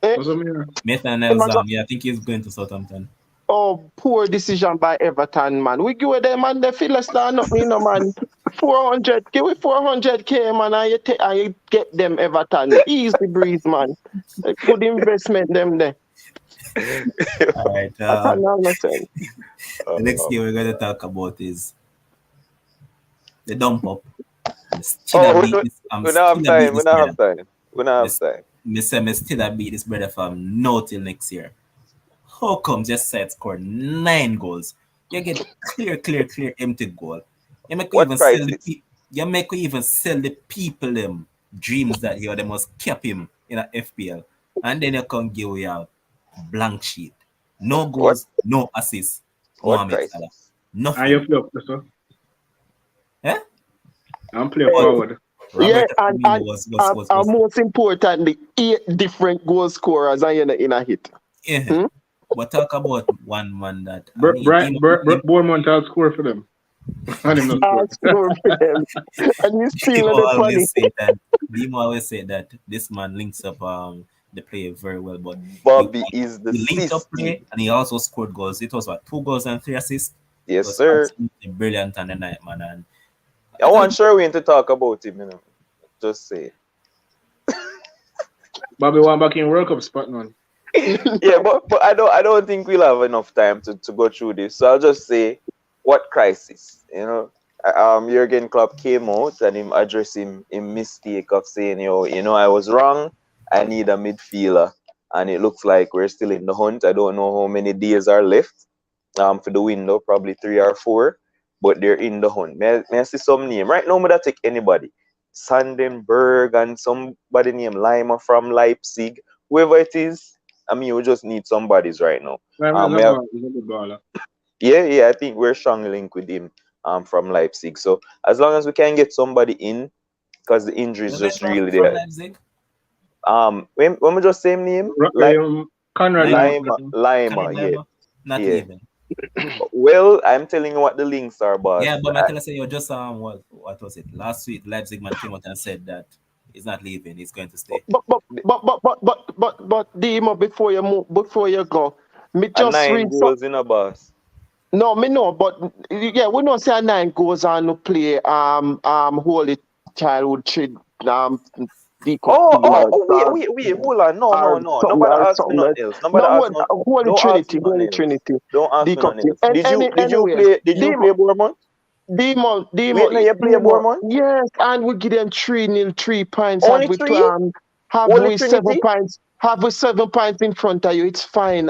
Eh,
What's up here?
Nathan
them a
Elzam,
go-
yeah, I think he's going to Southampton.
Oh, poor decision by Everton, man. We give them man the feel less than nothing, you know, man. 400, give we 400k, man, and you get them Everton. Easy breeze, man. A good investment, them there.
All right.
That no sense.
The next
uh,
game we're going to talk about is the dump up. I'm still a
Oh,
beat this. I'm
we don't have
still a beat
time. We
this
don't
brother.
have time. We don't have
Miss,
time.
me still a beat this brother from now till next year. How comes your side scored 9 goals? You get clear empty goal. You make you
What
even sell the
crisis?
you make you even sell the people them dreams that you they must keep him in a FPL. And then you come give you a blank sheet. No
What
goals, no assists.
what
Mohamed Salah.
crisis?
And you
Nothing.
play up, so
Eh?
I'm play
But
Hey,
forward.
yeah,
Roberto
and
Firmino
and
was
most importantly, 8 different goal scorers are in a hit.
yeah.
Hmm?
But talk about one man that I mean
Bournemouth will score for them. And him not
I
score.
score for them, and you still
Demo
on the funny.
always say that Demo always say that this man links up the player very well, but he
Bobby is the
he linked up
system.
play and he also scored goals. It was what 2 goals and 3 assists. It
Yes,
was
sir.
absolutely brilliant on the night, man. And
I
I
want
don't
Sherwin to talk about him, Just say.
Bobby want back in World Cup spot man.
Yeah, but I don't think we'll have enough time to go through this. So I'll just say what crisis, Jurgen Klopp came out and him addressed him mistake of saying, I was wrong. I need a midfielder. And it looks like we're still in the hunt. I don't know how many days are left for the window, probably 3 or 4, but they're in the hunt. May I see some name? Right now, I'm gonna take anybody. Sandenberg and somebody named Lima from Leipzig, whoever it is. I mean, we just need somebody's right now.
He's
We
a
have,
ball, he's a good baller.
yeah, I think we're strong link with him from Leipzig. So as long as we can get somebody in, because the injury is
was that
just really
from
there.
Leipzig.
When we just same name,
Conrad
Lima,
Lime.
Lima,
Karim
yeah,
Lima, not
yeah.
leaving.
Well, I'm telling you what the links are,
Yeah,
boss.
but my tell us you just what was it last week? Leipzig man came out and said that he's not leaving. He's going to stay.
But Demo, before you move, before you go, me
And
just
nine
read some.
goals in a boss.
No, me know, but yeah, we know say 9 goes on to play holy childhood trade the cup team
Wait, hold on. No. Nobody
or
asked me
something else.
nothing else. Nobody
No,
asked
what
me.
Holy
Don't ask
Trinity,
me
Holy
nothing else.
Trinity,
Don't ask
the
me
cup
nothing
team.
else. Did you
Anyway,
play? Did you
Demo,
play Bournemouth?
Demo,
Wait, no, you play Bournemouth?
yes, and we give them 3-0, 3 points.
Only three?
Have
Holy
we 7
Trinity?
points? Have we 7 points in front of you? It's fine.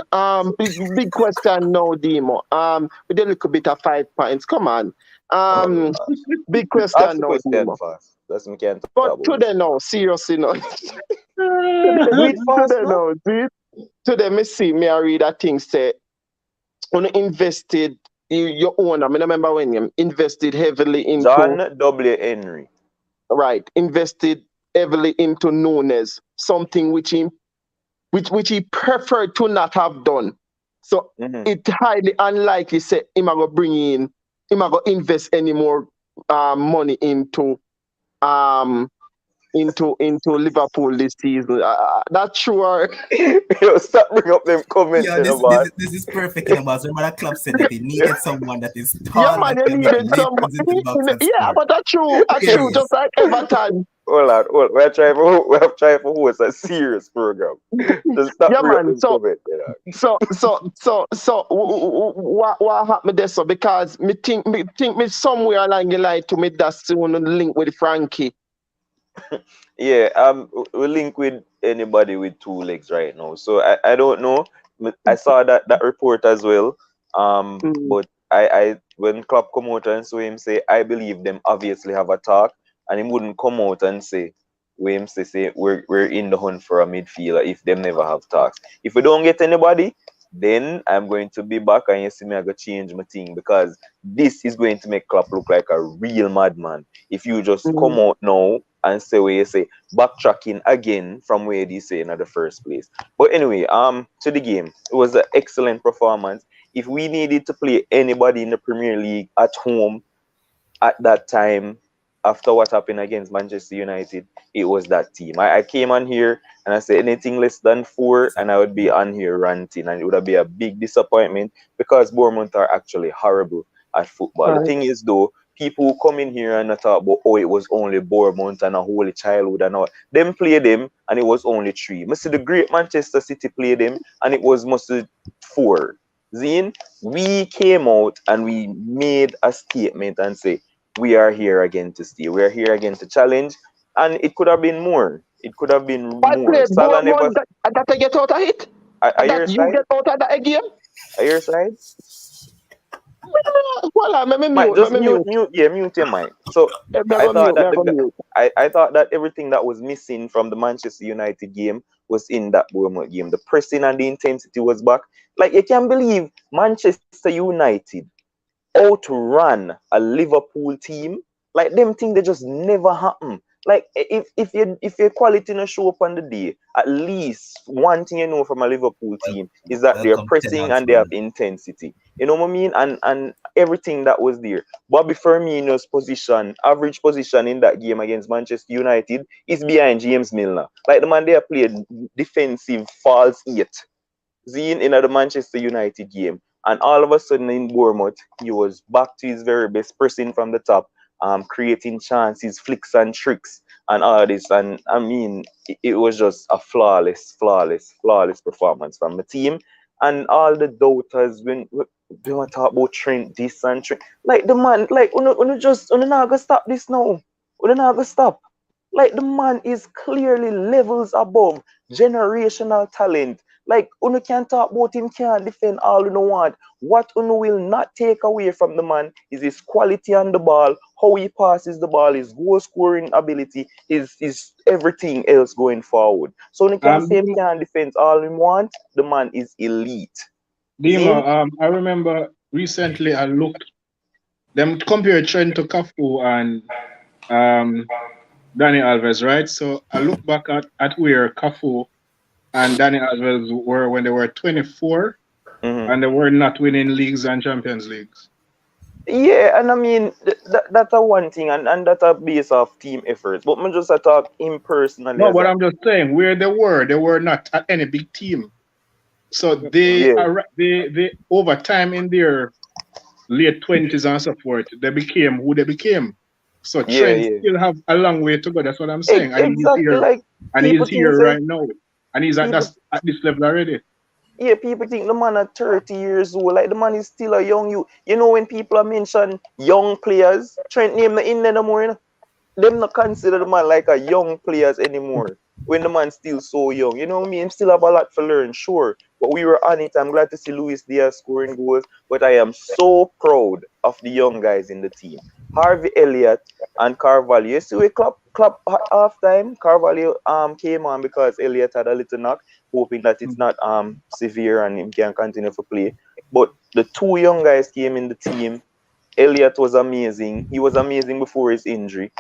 Big question now, Demo. With a little bit of 5 points. Come on.
Oh,
Big
ask
question
the
now,
question
Demo.
fast. That's me can't talk
But
about this.
today now, seriously now.
Do it fast,
Today
no?
now, today me see me I read a thing say when you invested your own. I mean, I remember when you invested heavily into
John W. Henry.
right, invested heavily into Nunes, something which he preferred to not have done. So
Mm-hmm.
it highly unlikely say him a go invest any more money um into Liverpool this season. That's sure.
Yo, stop bringing up them comments,
Yeah,
boss.
this is perfect in a boss. Remember that club said that he needed someone that is
Yeah,
tall
man,
that
you
can just
needed
leap
some.
into the box and
Yeah,
score.
but that's true. That's
Here he
true. Just
is.
like Everton.
Hold on. We're trying for host a serious program. Just stop
Yeah,
bringing up
man.
them
So
comments,
what happened there? So because me somewhere along the line to me that's soon link with Frankie.
Yeah, we link with anybody with 2 legs right now. So I don't know. I saw that report as well.
Mm.
But I when Klopp come out and so him say, I believe them obviously have a talk, and he wouldn't come out and say, we him say we're in the hunt for a midfielder if them never have talks. If we don't get anybody, then I'm going to be back and you see me I go change my thing, because this is going to make Klopp look like a real madman. If you just come
Mm.
out now and say where you say backtracking again from where you say in the first place. But anyway, to the game. It was an excellent performance. If we needed to play anybody in the Premier League at home at that time, after what happened against Manchester United, it was that team. I came on here and I said anything less than 4 and I would be on here ranting, and it would be a big disappointment because Bournemouth are actually horrible at football. The
Right.
thing is though, people who come in here and talk about, oh, it was only Bournemouth and a holy childhood and all, them play them and it was only 3. Must see the great Manchester City play them and it was mostly 4. Zine, we came out and we made a statement and say we are here again to stay. We are here again to challenge, and it could have been more. It could have been
I
more.
play
Salah never.
Bournemouth that I get out of it.
Are your
That you
side?
get out of that game.
Are your side?
Well, let me
Mike,
mute. Let
just
me mute.
mute your mic. So
Let me
I
go
thought
mute.
that
Let me go mute.
I thought that everything that was missing from the Manchester United game was in that Bournemouth game. The pressing and the intensity was back. Like you can't believe Manchester United outran a Liverpool team. Like them thing they just never happen. Like if your quality no show up on the day, at least one thing you know from a Liverpool
Well,
team is that they're
welcome to
pressing
Tenag's
and they have
man.
intensity. You know what I mean? And everything that was there. Bobby Firmino's position, average position in that game against Manchester United is behind James Milner. Like the man there played defensive false eight. Zine in the Manchester United game. And all of a sudden in Bournemouth, he was back to his very best, pressing from the top, creating chances, flicks and tricks, and all this. And I mean, it was just a flawless performance from the team. And all the doubters when they want to talk about Trent this and Trent, like the man, like uno not gonna stop this now. Uno not gonna stop. Like the man is clearly levels above generational talent. Like Uno can talk about him, can't defend all you want. What Uno will not take away from the man is his quality on the ball, how he passes the ball, his goal scoring ability, his everything else going forward. So Uno can say him can't defend all he want. The man is elite.
Dima,
Zin?
I remember recently I looked them compare Trent to Cafu and um Danny Alves, right? So I look back at where Cafu and Danny Alves were when they were 24
Mm-hmm.
and they were not winning leagues and Champions Leagues.
Yeah, and I mean that's a one thing, and that's a base of team efforts. But me just talk him personally
No,
as
but
a
I'm just saying where they were not at any big team. So they
yeah,
are they over time in their late 20s and so forth, they became who they became. So
yeah,
Trent
yeah.
still have a long way to go. That's what I'm saying.
Exactly, like
And
people
he's
think
here
say
right now. And he's at
people
at this level already.
yeah, people think the man at 30 years old, like the man is still a young you. You know when people are mention young players, Trent name the in there no more, you know? Them not consider the man like a young players anymore. When the man's still so young. You know what I mean? Him still have a lot to learn, sure. But we were on it. I'm glad to see Luis Diaz scoring goals. But I am so proud of the young guys in the team. Harvey Elliott and Carvalho. You see we clap half time. Carvalho came on because Elliott had a little knock, hoping that it's not severe and he can continue to play. But the two young guys came in the team. Elliott was amazing. He was amazing before his injury.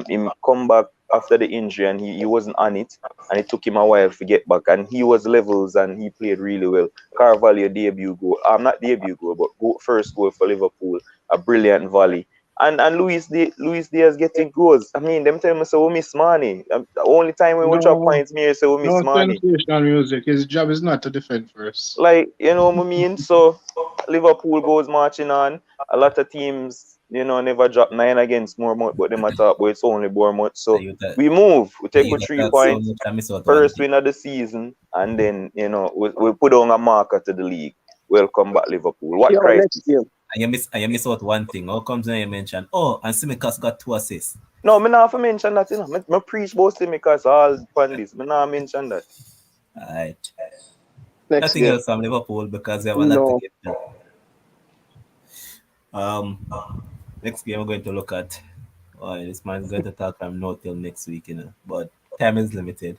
Him come back after the injury and he wasn't on it, and it took him a while to get back. And he was levels and he played really well. Carvalho debut goal, not debut goal, but first goal for Liverpool, a brilliant volley. And Luis Diaz getting goals. I mean, them tell me so we miss money. The only time we will drop
No,
points me say we miss
no
money.
sensational music. His job is not to defend first.
Like, you know what I mean? So Liverpool goes marching on. A lot of teams, never drop nine against Bournemouth, but them at top, but it's only Bournemouth.
The
So
youth that
we move. We
the
take
youth
with
that
three
talk so
points.
much I miss out one
First
thing.
win of the season, and then, we put on a marker to the league. Welcome back, Liverpool. What
Yo, next
crisis?
game.
And you miss out one thing. How comes when you mention, oh, and Simicas got 2 assists?
No, me not have to mention that, Me preach about Simicas all upon this. Me not mention that.
Alright.
Next
Nothing
game.
else from Liverpool because we have a lot to
No.
get to. Um, Next game we're going to look at. Oh, this man's going to talk from now till next week, But time is limited.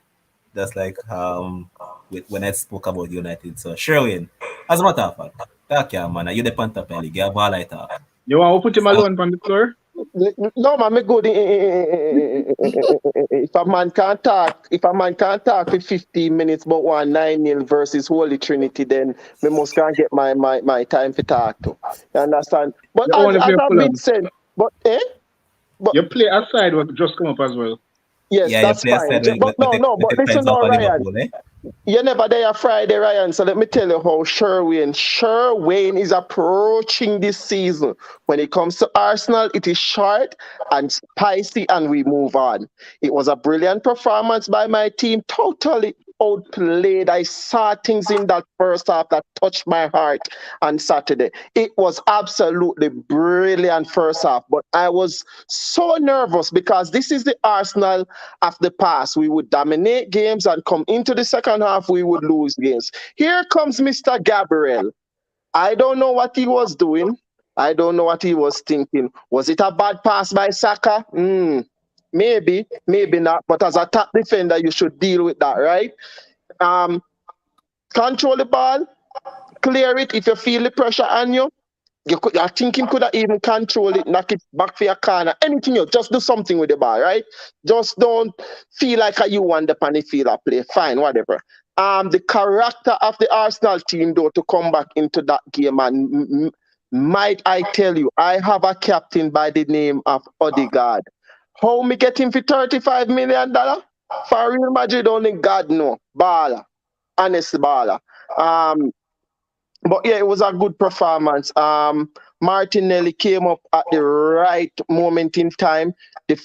Just like when I spoke about United. So Sherwin, as a matter of fact, talk yeah, man. You the pant up early. Get a ball I talk.
You want to put him
So,
alone on the floor?
No, man, me good. If a man can't talk for 15 minutes but 1-9-0 versus Holy Trinity, then me must can't get my time to talk to. You understand? But
You
as
only play
I've been
Fulham.
said, but but
You play aside what just come up as well.
yes,
yeah, you
that's
play a
fine.
side,
But
but
no,
it
but listen
depends
now,
on
Ryan.
Liverpool, eh?
You're never there Friday, Ryan. So let me tell you how Sherwin is approaching this season. When it comes to Arsenal, it is short and spicy, and we move on. It was a brilliant performance by my team. Totally outplayed. I saw things in that first half that touched my heart on Saturday. It was absolutely brilliant first half, but I was so nervous because this is the Arsenal of the past. We would dominate games and come into the second half, we would lose games. Here comes Mr. Gabriel. I don't know what he was doing. I don't know what he was thinking. Was it a bad pass by Saka? Maybe, maybe not. But as a top defender, you should deal with that, right? Um, Control the ball, clear it. If you feel the pressure on you, I think him could have even control it, knock it back for your corner, anything else. Just do something with the ball, right? Just don't feel like you want the pan field of play. Fine, whatever. The character of the Arsenal team, though, to come back into that game, and might I tell you, I have a captain by the name of Odegaard. How me get him for $35 million? For Real Madrid, only God know. Baller. Honest baller. But yeah, it was a good performance. Martinelli came up at the right moment in time. The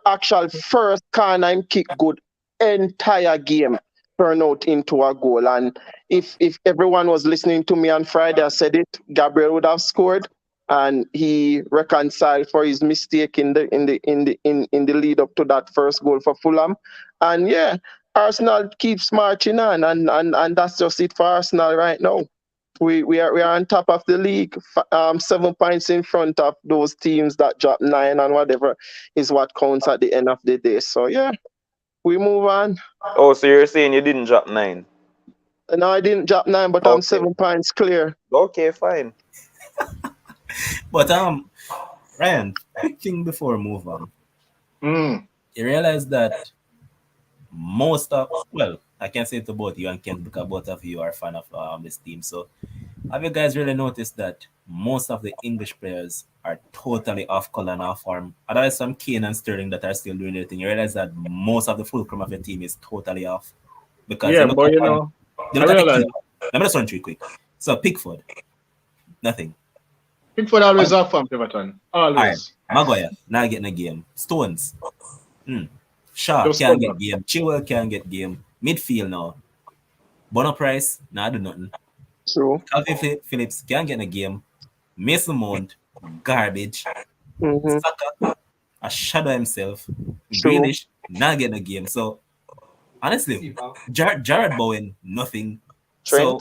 actual first corner him kick good entire game turn out into a goal. And if everyone was listening to me on Friday, I said it, Gabriel would have scored, and he reconciled for his mistake in the lead up to that first goal for Fulham. And yeah, Arsenal keeps marching on, and that's just it for Arsenal right now. We are on top of the league, 7 points in front of those teams that dropped 9 and whatever is what counts at the end of the day. So yeah, we move on.
Oh, so you're saying you didn't drop 9?
No, I didn't drop 9, but I'm 7 points clear.
Okay, fine.
But Ryan, quick thing before we move on. You realize that I can say to both you and Ken because both of you are fan of this team. So have you guys really noticed that most of the English players are totally off color and off form? Other some Kane and Sterling that are still doing their thing. You realize that most of the fulcrum of your team is totally off. Because
Yeah, but you know,
they look at the keeper. Let me just run through quick. So Pickford, nothing.
Pickford always off from Everton. Always.
Right. Maguire, not getting a game. Stones. Shaw can't get game. Chilwell can't get game. Midfield now. Bono Price, nah do nothing.
True.
Calvin Phillips can't get a game. Mason Mount, garbage. Saka, a shadow himself. Grealish, not getting a game. So honestly, Jared Bowen, nothing.
Trent?
So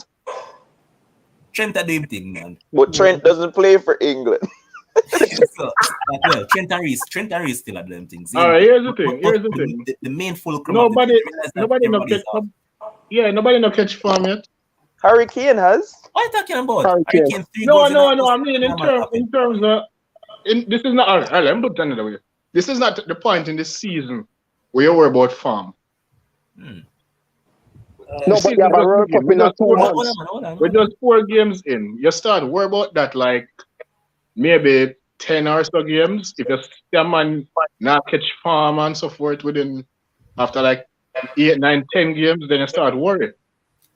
Trent are doing thing, man.
But Trent doesn't play for England.
So, Trent and Reece still are doing things.
All right, here's the thing.
The main fulcrum.
Nobody no catch form yet.
Harry Kane has.
What are you talking about?
Harry Kane.
No. I mean, in terms of, this is not. All right, let me put it another way. This is not the point in this season where you worry about form.
No, but you have a World Cup in 2 months.
We're just 4 games in. You start worry about that like maybe 10 or so games. If you see a man not catch form and so forth after like 8, 9, 10 games, then you start worrying.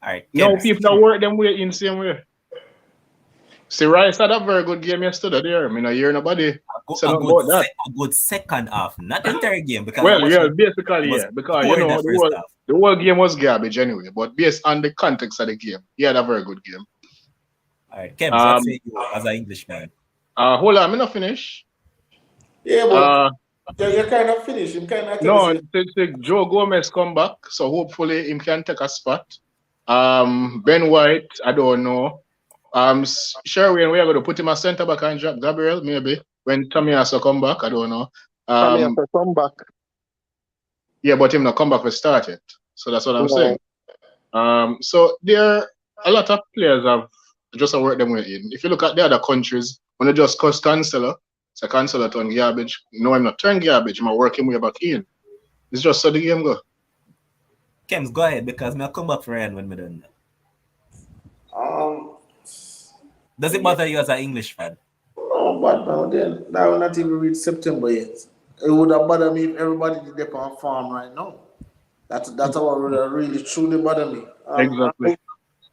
All right.
No, people that work them way in the same way. See, Rice had a very good game yesterday there. I mean, I hear nobody say about that.
A good second half, not the entire game. Because
basically, yeah. Because, you know, the whole game was garbage anyway. But based on the context of the game, he had a very good game.
All right, Kev, what say you as an Englishman?
Hold on, I'm not finished.
Yeah, but you're kind of finished.
No, Joe Gomez come back, so hopefully he can take a spot. Ben White, I don't know. Sherwin, we are going to put him as centre back and drop Gabriel, maybe. When Tommy has to come back, I don't know.
Tommy has to come back.
Yeah, but him not come back to start it. So that's what I'm saying. So there are a lot of players have just worked them way in. If you look at the other countries, when they just cost Cancelo, so Cancelo turn garbage. No, I'm not turn garbage. I'm working way back in. It's just so the game go.
Kems, go ahead, because I'll come back for Ryan when we're done. Does it bother you as an English fan?
Oh, but now then, that will not even reach September yet. It would have bothered me if everybody did that on farm right now. That's what would really truly bother me.
Exactly.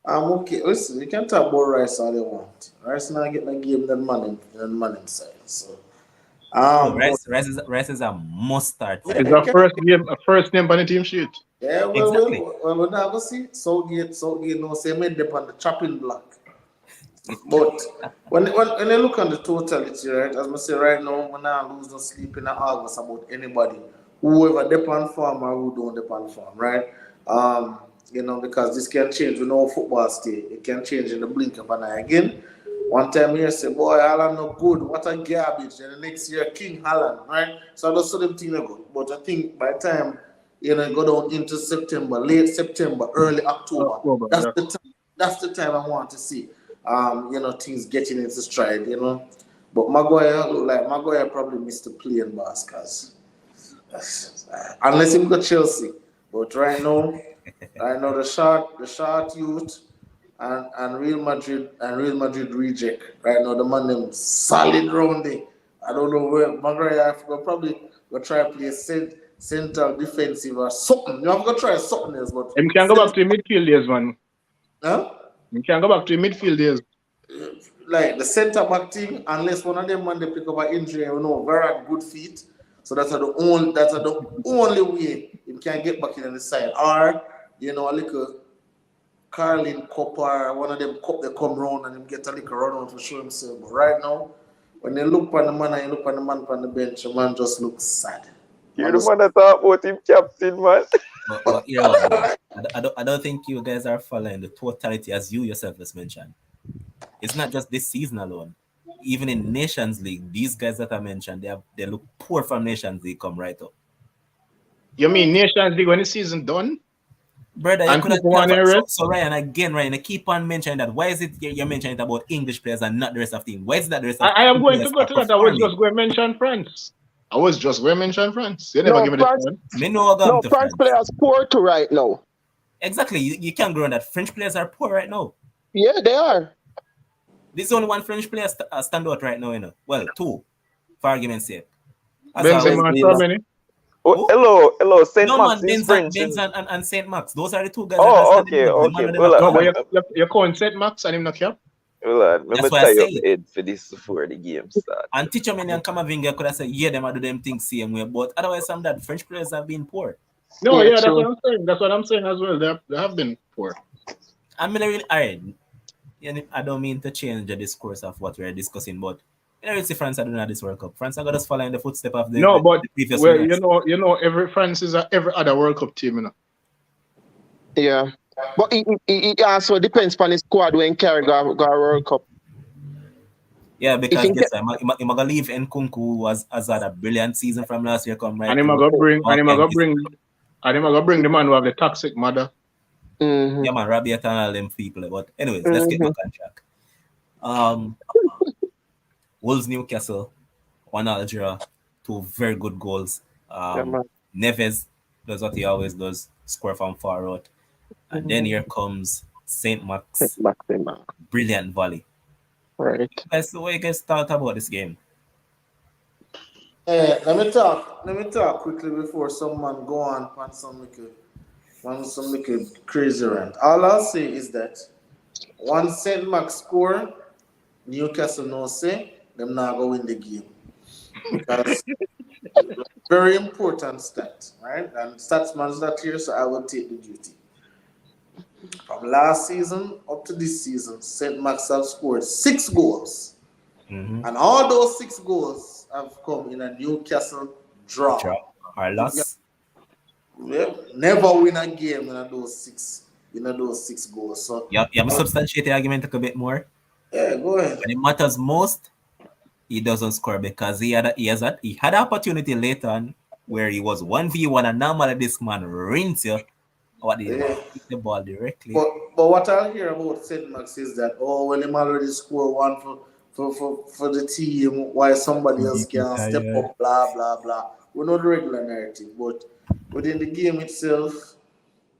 I'm okay. Listen, you can talk about Rice all they want. Rice not getting a game than man inside. So
Rice is a must start.
It's a first name on the team sheet.
Yeah,
Exactly.
we're not gonna see Southgate no say made them on the chopping block. But when you look on the totality, right, as I say right now, when I lose no sleep in August about anybody, whoever depend form or who don't depend form, right? Because this can change. We know football stay. It can change in the blink of an eye. Again, one time you say, boy, Haaland no good. What a garbage. And the next year, King Haaland, right? So I don't see them thing good. But I think by the time go down into September, late September, early October,
October,
that's
yeah.
the time. That's the time I want to see. Things getting into stride. But Maguire probably missed the playing bus because unless he got Chelsea. But right now the short youth and Real Madrid reject. Right now the man them solid round there. I don't know where Maguire will probably go try to play central defensive or something. You have to try something else, but
Him can go back to midfield days, man.
huh?
Him can go back to midfield days.
Like the centre back team, unless one of them man they pick up an injury, very good feet. So that's the only way you can get back in the side. Or a little Carlin Cup or one of them cup they come round and him get a little run out to show himself. But right now, when you look on the man and you look on the man on the bench, the man just looks sad.
You're the man that talk about him captain, man.
But yeah, what, boy. I don't think you guys are following the totality as you yourself just mentioned. It's not just this season alone. Even in Nations League, these guys that I mentioned, they look poor from Nations League come right up.
You mean Nations League when the season done?
Brother, you
And
could have
people want to rest?
so Ryan, you keep on mentioning that. Why is it you're mentioning it about English players and not the rest of the team? Why is that the rest of
I am going to
players
go
are
to that. I was
performing?
just going to mention France. You never
No,
give me the
France,
chance.
Me know about
no,
to
France
France.
players poor too right now.
Exactly. You can't grow on that. French players are poor right now.
Yeah, they are.
There's only one French player stand out right now, Well, two, for argument's sake. As always,
Benzema and so many.
Who?
Hello, Saint
No,
Max
man,
is
Benz
French.
and Saint Max. Those are the two guys that are
Oh,
standing out. The man
okay.
with them
Well,
a
No, but
plan.
you count St. Max and him not cap.
Let me
That's why I
tie
say
up
it.
the head for this before the game starts.
And teacher me and Kamavinga could have said, yeah, them I do them things same way. But otherwise, some that French players have been poor.
No,
Yeah,
that's
true.
what I'm saying. That's what I'm saying as well. They have been poor.
I mean, really, all right. I don't mean to change the discourse of what we're discussing, but you really see France are doing this World Cup. France are going to follow in the footsteps of the previous
well,
winners.
every France is every other World Cup team,
Yeah. But it also depends on the squad when Kerry got World Cup.
Yeah,
If
because
he
guess I'm gonna leave Nkunku has had a brilliant season from last year. Come right.
And him gonna bring the man who have the toxic mother.
Mm-hmm.
Yeah, man, Rabiot and all them people. But anyways, let's get back on track. Wolves Newcastle, 1-0 draw, 2 very good goals. Neves does what he always does, score from far out. And then here comes Saint Max, brilliant volley.
Right.
That's the way you guys thought about this game.
Let me talk quickly before someone go on some little crazy rant. All I'll say is that once Saint Max score, Newcastle no say them not go win the game. Because very important stat, right? And statsman's not here, so I will take the duty. From last season up to this season, Saint Max have scored 6 goals.
Mm-hmm.
And all those 6 goals have come in a Newcastle draw.
Our loss.
Never win a game in those 6 goals. So
you have to substantiate the argument a bit more.
Yeah, go ahead.
When it matters most, he doesn't score because he had an opportunity later on where he was 1v1 and normally this man rinse you. What did he hit the ball directly?
But what I hear about St. Max is that when him already score one for the team, why somebody else can step up, blah blah blah. We know the regular narrative, but within the game itself,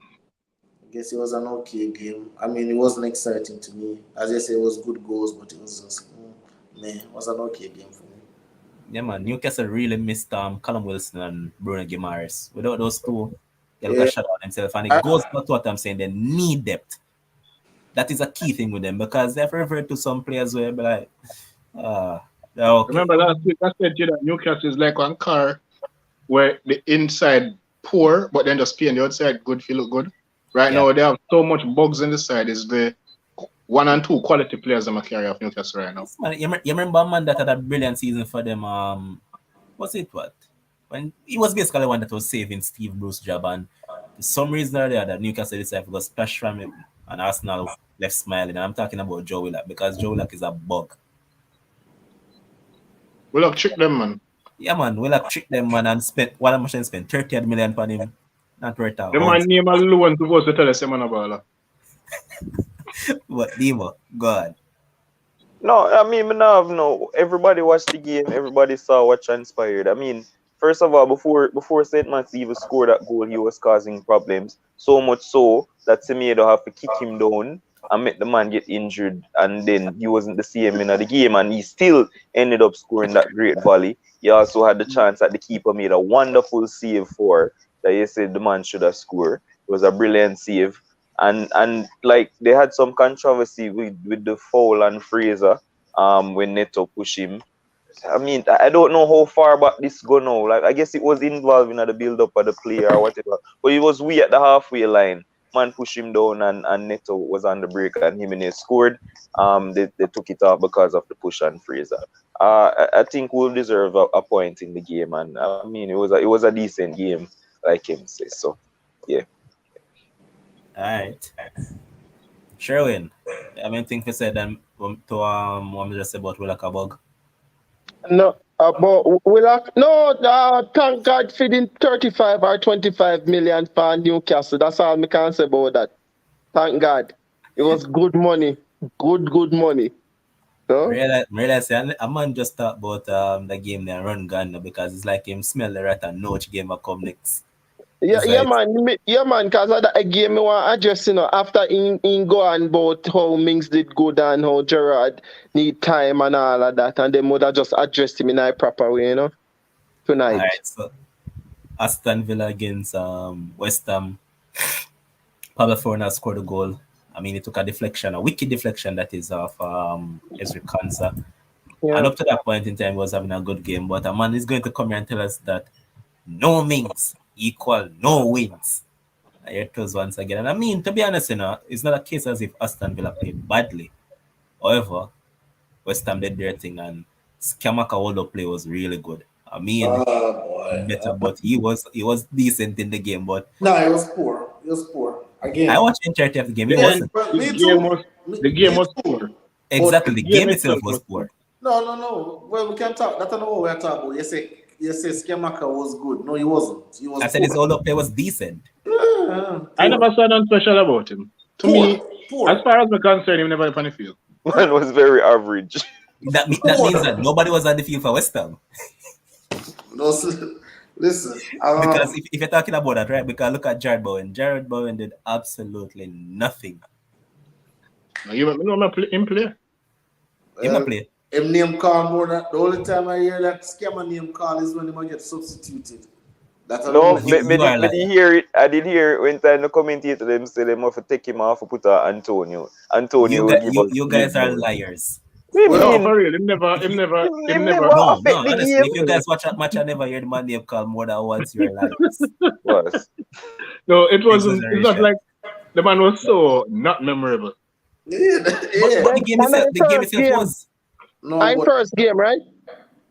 I guess it was an okay game. I mean, it wasn't exciting to me. As I say, it was good goals, but it was just it was an okay game for me.
Yeah, man. Newcastle really missed Callum Wilson and Bruno Guimaraes. Without those two, they'll get shut out themselves. And it goes back to what I'm saying. They need depth. That is a key thing with them because they've referred to some players where they're like, they're okay.
Remember last week I said to you that Newcastle is like one car where the inside poor, but then just paint the outside good if you look good. Right
Yeah.
now they have so much bugs in the side. Is the 1 and 2 quality players that carry off Newcastle right now.
Yes, man. You remember a man that had a brilliant season for them? What's it what? When he was basically the one that was saving Steve Bruce's job, and for some reason or the other, Newcastle decided to go splash from him, and Arsenal left smiling. And I'm talking about Joe Willock because Joe Willock is a bug.
We look trick them, man.
Yeah, man. Willock tricked them, man, and spent one of them spent 30 million on him. Not worth a
The man
ounce.
name alone supposed to tell us man about.
But Demo, God.
No, I mean, no. Everybody watched the game. Everybody saw what transpired. I mean, first of all, before Saint Max even scored that goal, he was causing problems. So much so that Semedo have to kick him down and make the man get injured, and then he wasn't the same in the game, and he still ended up scoring that great volley. He also had the chance that the keeper made a wonderful save for that. He said the man should have scored. It was a brilliant save. And like they had some controversy with the foul on Fraser when Neto pushed him. I mean, I don't know how far back this go now. Like I guess it was involved in the build up of the player or whatever. But it was we at the halfway line. Man pushed him down and Neto was on the break and Jimenez scored. They took it off because of the push on Fraser. I think we'll deserve a point in the game, and I mean it was a decent game, like him says. So yeah.
Alright. Sherwin, I mean, think we said to what we just said about Willock a bug.
No, but Willock, no, thank God feeding 35 or 25 million for Newcastle. That's all I can say about that. Thank God. It was good money. Good money. No?
Realize a man just talk about the game there run gun because it's like him smell the rat and know which game will come next.
Yeah,
It's
yeah,
like,
man. Yeah, man. Because of that game, I want to address, after in go on about how Mings did good and how Gerard need time and all of that, and then would have just addressed him in a proper way, tonight.
alright, so Aston Villa against West Ham. Pablo Fornals scored a goal. I mean, it took a wicked deflection that is of Ezri Konsa.
Yeah.
And up to that point in time, he was having a good game. But a man is going to come here and tell us that no Mings equal no wins. Here it was once again. And I mean, to be honest, it's not a case as if Aston Villa played badly. However, West Ham did their thing, and Skamaka hold play was really good. I mean, better, but he was decent in the game. But
No, it was poor. It was poor. Again.
I watched the entirety of the game. It
Yeah,
wasn't
but me
The
too.
game was poor.
exactly the game
game
itself
itself
was
was
poor.
No. Well, we can talk. That's not what we're talking about. You say Skamaka was good. No, he wasn't. He was
I said his hold play was decent.
I never saw nothing special about him. To me,
Poor.
as far as I'm concerned, he never on the field.
Man was very average.
That means that nobody was on the field for West Ham.
No, listen.
Because if you're talking about that, right? Because look at Jared Bowen. Jared Bowen did absolutely nothing.
You know him play?
He might play.
Him name call more than the only time I hear that scammer name call is when he might get substituted. That's
No,
You are
me did hear it. I did hear it when time the commentator them say they must take him off and put Antonio. Antonio will give us
You guys are
goal.
liars.
We
No,
mean,
for real. Him never.
No,
affect the
honestly,
game.
if you guys watch that match, I never heard the man name called more than once. You're liars.
Was.
No, it wasn't. It's not
Exaggeration.
like the man was so not memorable.
yeah.
But the game itself was
No,
I'm
but
first game, right?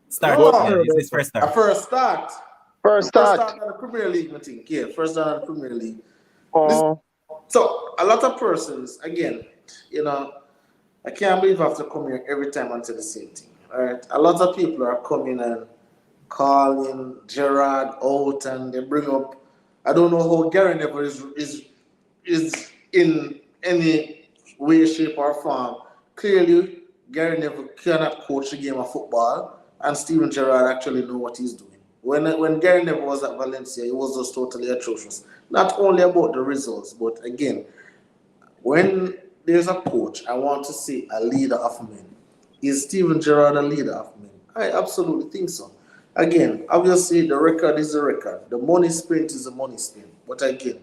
start.
No.
Yeah, it's his first
a
start.
first start.
First
First
start.
start of the Premier League, I think. Yeah, first start of the Premier League.
Oh,
So a lot of persons, again, I can't believe I have to come here every time and say the same thing. All right, a lot of people are coming and calling Gerard out, and they bring up. I don't know how Gary Neville is in any way, shape, or form. Clearly, Gary Neville cannot coach a game of football, and Steven Gerrard actually know what he's doing. When Gary Neville was at Valencia, it was just totally atrocious. Not only about the results, but again, when there's a coach, I want to see a leader of men. Is Steven Gerrard a leader of men? I absolutely think so. Again, obviously, the record is the record. The money spent is the money spent. But again,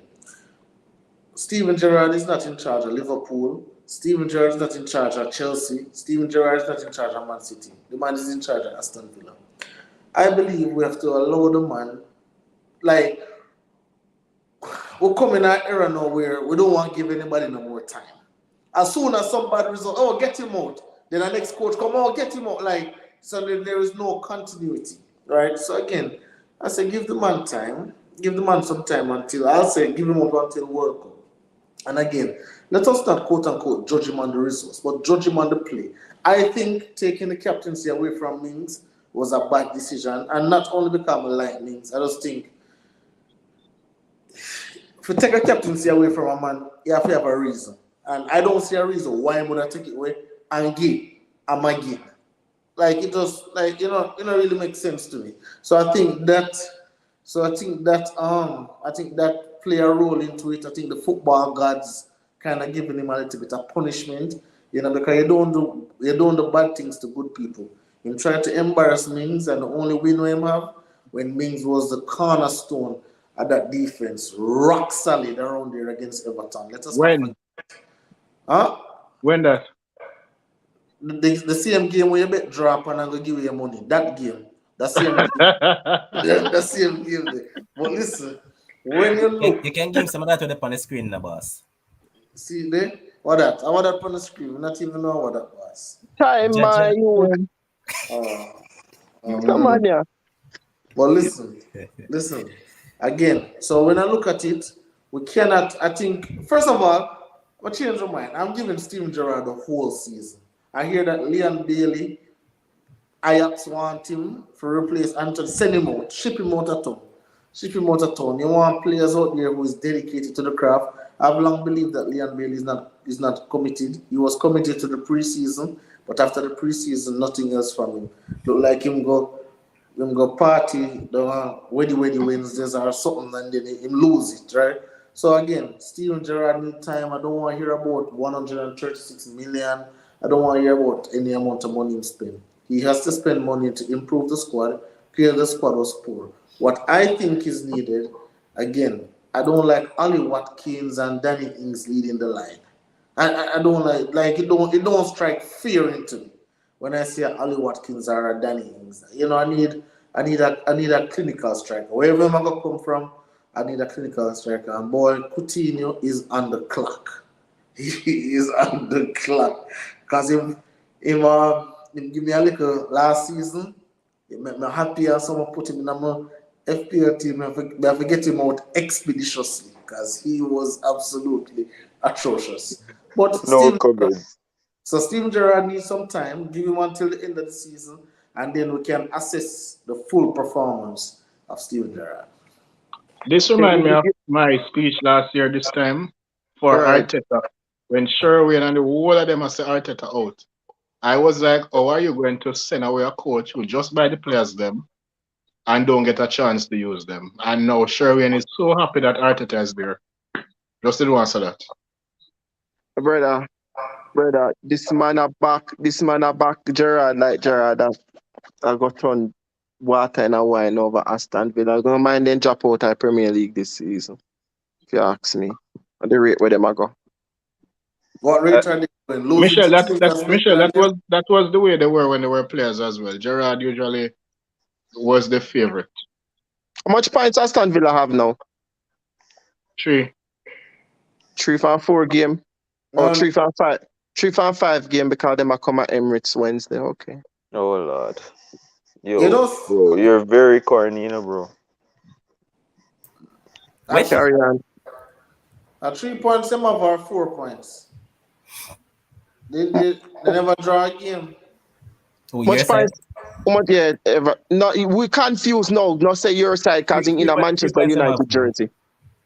Steven Gerrard is not in charge of Liverpool. Steven Gerrard is not in charge of Chelsea. Steven Gerrard is not in charge of Man City. The man is in charge of Aston Villa. I believe we have to allow the man, like, we're coming in an era now where we don't want to give anybody no more time. As soon as some bad result, oh, get him out. Then the next coach come, oh, get him out. Like, so there is no continuity, right? So again, I say give the man time. Give the man some time until, I'll say give him up until World Cup. And again, let us not quote unquote judge him on the results, but judge him on the play. I think taking the captaincy away from Mings was a bad decision, and not only because I like Mings, I just think if you take a captaincy away from a man, you have to have a reason. And I don't see a reason why I'm gonna take it away and give a Maggie. Like it just like it don't really make sense to me. So I think that play a role into it. I think the football gods kind of giving him a little bit of punishment, because you don't do bad things to good people. Him trying to embarrass Mings, and the only win we him have when Mings was the cornerstone of that defense, rock solid around there against Everton. Let us
When?
Huh?
When that?
The same game where you bet drop and I'm gonna give you your money. That game. The same game. The same game there. But listen, when you look,
You can give some of that to the on the screen now, boss.
see there, what that? I want that on the screen. We not even know what that was.
Time, my youth. Come on, yeah.
But listen. Again, so when I look at it, we cannot, I think, first of all, I change my mind. I'm giving Steven Gerrard the whole season. I hear that Leon Bailey, Ajax want him for replace Anthony, send him out, ship him out of town. You want players out there who is dedicated to the craft. I've long believed that Leon Bailey is not committed. He was committed to the preseason, but after the preseason, nothing else from him. Look like him go party the Wednesdays or something, and then him lose it, right? So again, Steven Gerrard need time. I don't want to hear about 136 million. I don't want to hear about any amount of money he spend. He has to spend money to improve the squad. Clearly, the squad was poor. What I think is needed, again, I don't like Ollie Watkins and Danny Ings leading the line. I don't like it. Don't strike fear into me when I see Ollie Watkins or a Danny Ings. I need a clinical striker. Wherever I'm gonna come from, I need a clinical striker. And boy, Coutinho is on the clock. He is on the clock. Because him give me a little last season. It made me happy as someone put him in my FPL team. I have to get him out expeditiously because he was absolutely atrocious. But Steven Gerrard needs some time. Give him until the end of the season, and then we can assess the full performance of Steven Gerrard.
This reminds me of my speech last year this time for Arteta. When Sherwin and the whole of them say Arteta out, I was like, how are you going to send away a coach who just buy the players them and don't get a chance to use them? And now Sherwin is so happy that Arteta is there. Just didn't answer that.
Brother, this man a back Gerrard like Gerrard I got on water and a wine over Aston Villa. I don't mind them drop out of Premier League this season. If you ask me. At the rate where them I go.
What rate are they going?
Michelle, that was the way they were when they were players as well. Gerrard usually was the favorite.
How much points Aston Villa have now?
3.
3 for 4 game. Or 3 for 5. 3 for 5 game because them are come at Emirates Wednesday. Okay.
Oh Lord. Bro, you're very corny, bro.
Carry on.
3 points, some of our 4 points. They never draw a game.
Much points? How much? Yeah, ever. No, we confused now. Not say your side because in a Manchester United jersey.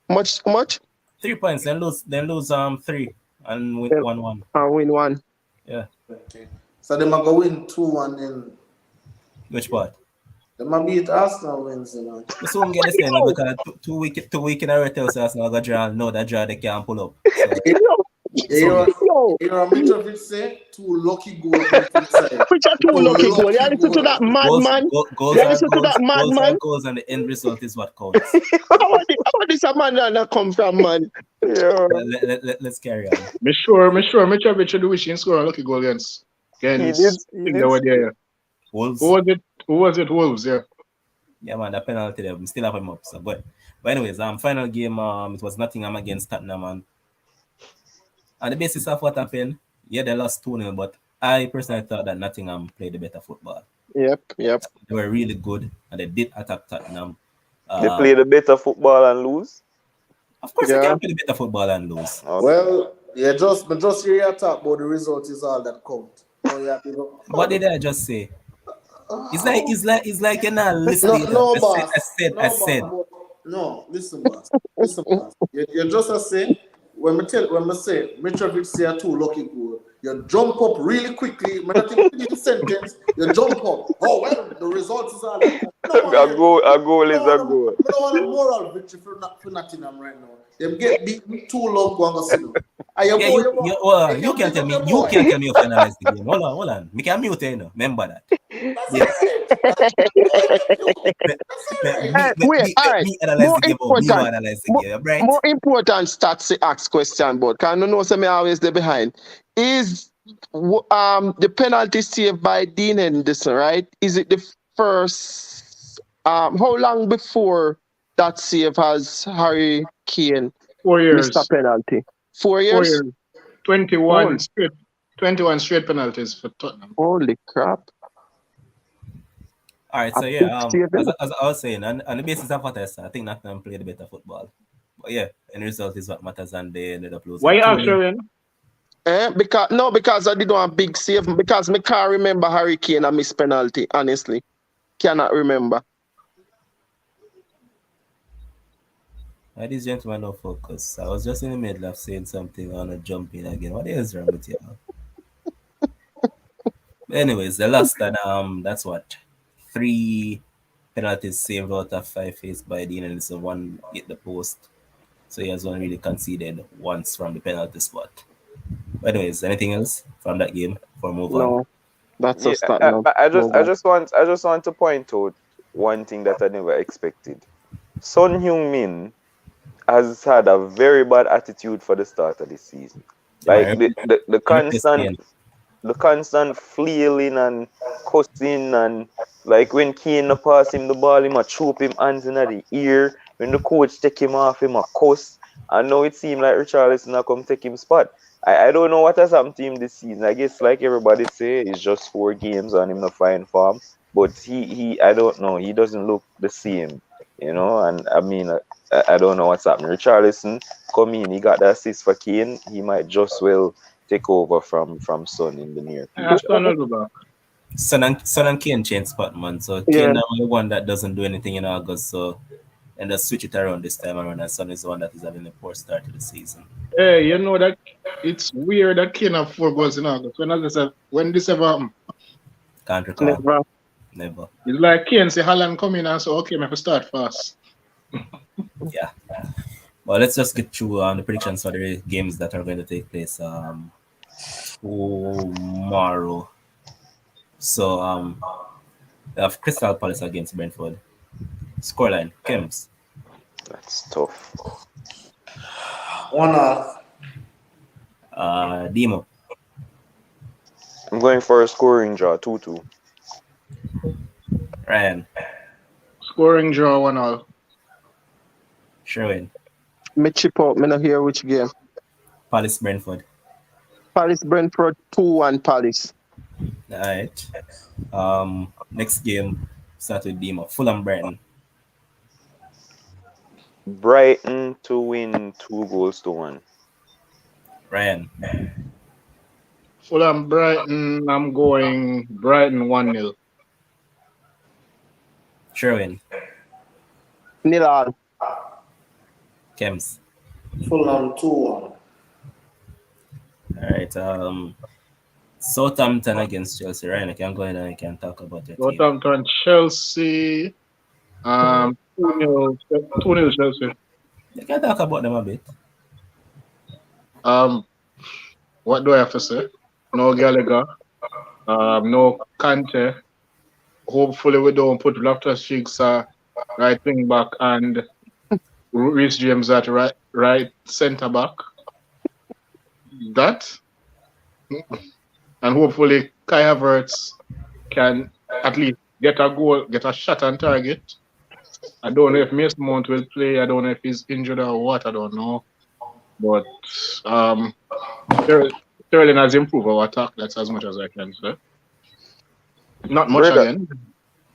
How much?
3 points. Then lose 3 and win 1-1.
And win 1.
Yeah.
Okay. So they might go win 2-1 then.
Which part?
They might beat Arsenal Wednesday night.
We soon get this thing because 2 week in a row tells Arsenal go draw. No, that draw they can't pull up. So.
Mitrovic say 2 lucky goals inside.
Which are 2 lucky goals? You listen to that madman.
Goals and the end result is what counts.
How this a man that come from, man?
Yeah. Let's carry on.
Me sure Mitrovic should do wishing score a lucky goal against.
He did.
Wolves. Who was it? Wolves, yeah.
Yeah, man, the penalty there, we still have him up. So, but anyways, final game, it was Nottingham against Tottenham, and on the basis of what happened, yeah, they lost 2-0, but I personally thought that Nottingham played the better football.
Yep.
They were really good, and they did attack Tottenham.
They play the better football and lose.
Of course, they
Yeah.
can play the better football and lose.
Okay.
Well, yeah, just hear you talk about the result is all that count. Oh, yeah, you know.
What did I just say? It's like you're not listening.
No, boss.
I said.
No, listen, boss. You just say when I say Mitrovic say a too lucky goal, you jump up really quickly. When I think in sentence, you jump up. Oh well, the result is all that.
A goal is a goal.
I don't want a moral victory for Nottingham right now. They get beaten too long going to see them.
You can't tell me. You can't tell me if you analyze the game. Hold on. Me can mute you know. Remember that.
Wait, all right.
Me analyze the game. You analyze the game, right?
More important stats to ask question, but can you know some always there behind? Is the penalty saved by Dean Henderson, right? Is it the first? How long before that save has Harry Kane
4 years.
missed a penalty? 4 years.
4 years. 21 straight penalties for Tottenham.
Holy crap!
All right, so yeah, as I was saying, on the basis of what I said, I think Nottingham played better football. But yeah, end result is what matters, and they ended up losing.
Why you actually?
Because I did one big save. Because me can't remember Harry Kane a missed penalty. Honestly, cannot remember.
Why this gentleman no focus? I was just in the middle of saying something. I want to jump in again. What is wrong with you? Anyways, the last and that's what 3 penalties saved out of 5 faced by Dean, and it's one hit the post. So he has only really conceded once from the penalty spot. But anyways, anything else from that game for move on?
No, that's a start.
I just want to point out one thing that I never expected. Son Heung-min has had a very bad attitude for the start of this season. Like the constant flailing and cussing, and like when Kane pass him the ball, he might choke him hands in the ear. When the coach take him off, him a cuss. And now it seems like Richarlison not come take him spot. I don't know what has happened to him this season. I guess like everybody say, it's just 4 games and him not fine form. But he I don't know. He doesn't look the same, you know. And I mean, I don't know what's happening. Richarlison come in, he got the assist for Kane. He might just well take over from Son in the near future.
Son and Kane change spot, man. So Kane is the one that doesn't do anything in August. So and just switch it around this time around. And Son is the one that is having a poor start to the season.
Hey, you know that it's weird that Kane have 4 goals in August. When this ever happened?
Can't recall. Never.
It's like Kane say Haaland come in and say, okay, I have to start fast.
Yeah. Well, let's just get through the predictions for the games that are going to take place tomorrow. So we have Crystal Palace against Brentford. Scoreline, Kems.
That's tough.
1-0.
Demo.
I'm going for a scoring draw, 2-2.
Ryan.
Scoring draw 1-0.
Sherwin.
Me chip out. Me not hear which game.
Palace Brentford.
Palace Brentford 2-1 Palace.
All right. Next game start with Demo. Fulham Brighton.
Brighton to win 2-1.
Ryan.
Fulham Brighton, I'm going Brighton 1-0.
Sherwin.
0-0.
Kems.
Fulham 2-1.
All right. Southampton against Chelsea. Ryan, I can go ahead and I can talk about it.
Southampton, Chelsea. 2-0 Chelsea.
You can talk about them a bit.
What do I have to say? No Gallagher. No Kante. Hopefully we don't put Loftus-Cheek right wing back and Reece James at right centre back. That. And hopefully Kai Havertz can at least get a goal, get a shot on target. I don't know if Mason Mount will play. I don't know if he's injured or what. I don't know. But um, Sterling has improved our attack. That's as much as I can say. Not much
Brother,
again.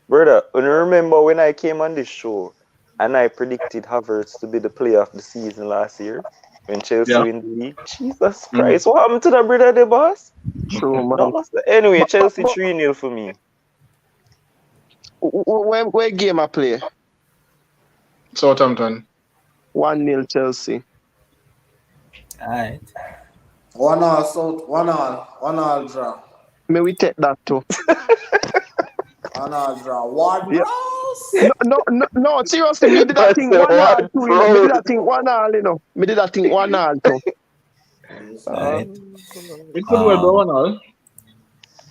brother, you remember when I came on this show and I predicted Havertz to be the player of the season last year when Chelsea
Yeah.
win the league? Jesus Christ, what happened to that brother, the boss?
True, man.
No, anyway,
But,
Chelsea
but
3-0 for me.
where game I play?
Southampton.
1-0 Chelsea.
Alright.
1-1 South, 1-1 draw.
May we take that too?
1-1 draw. Ward
Yeah.
Prowse.
No, seriously, me did that
That's
thing
the
1-1 too,
one,
you know. Me did
bro.
that thing 1-1, you know. Me did that thing 1-1 too.
Alright.
It could well go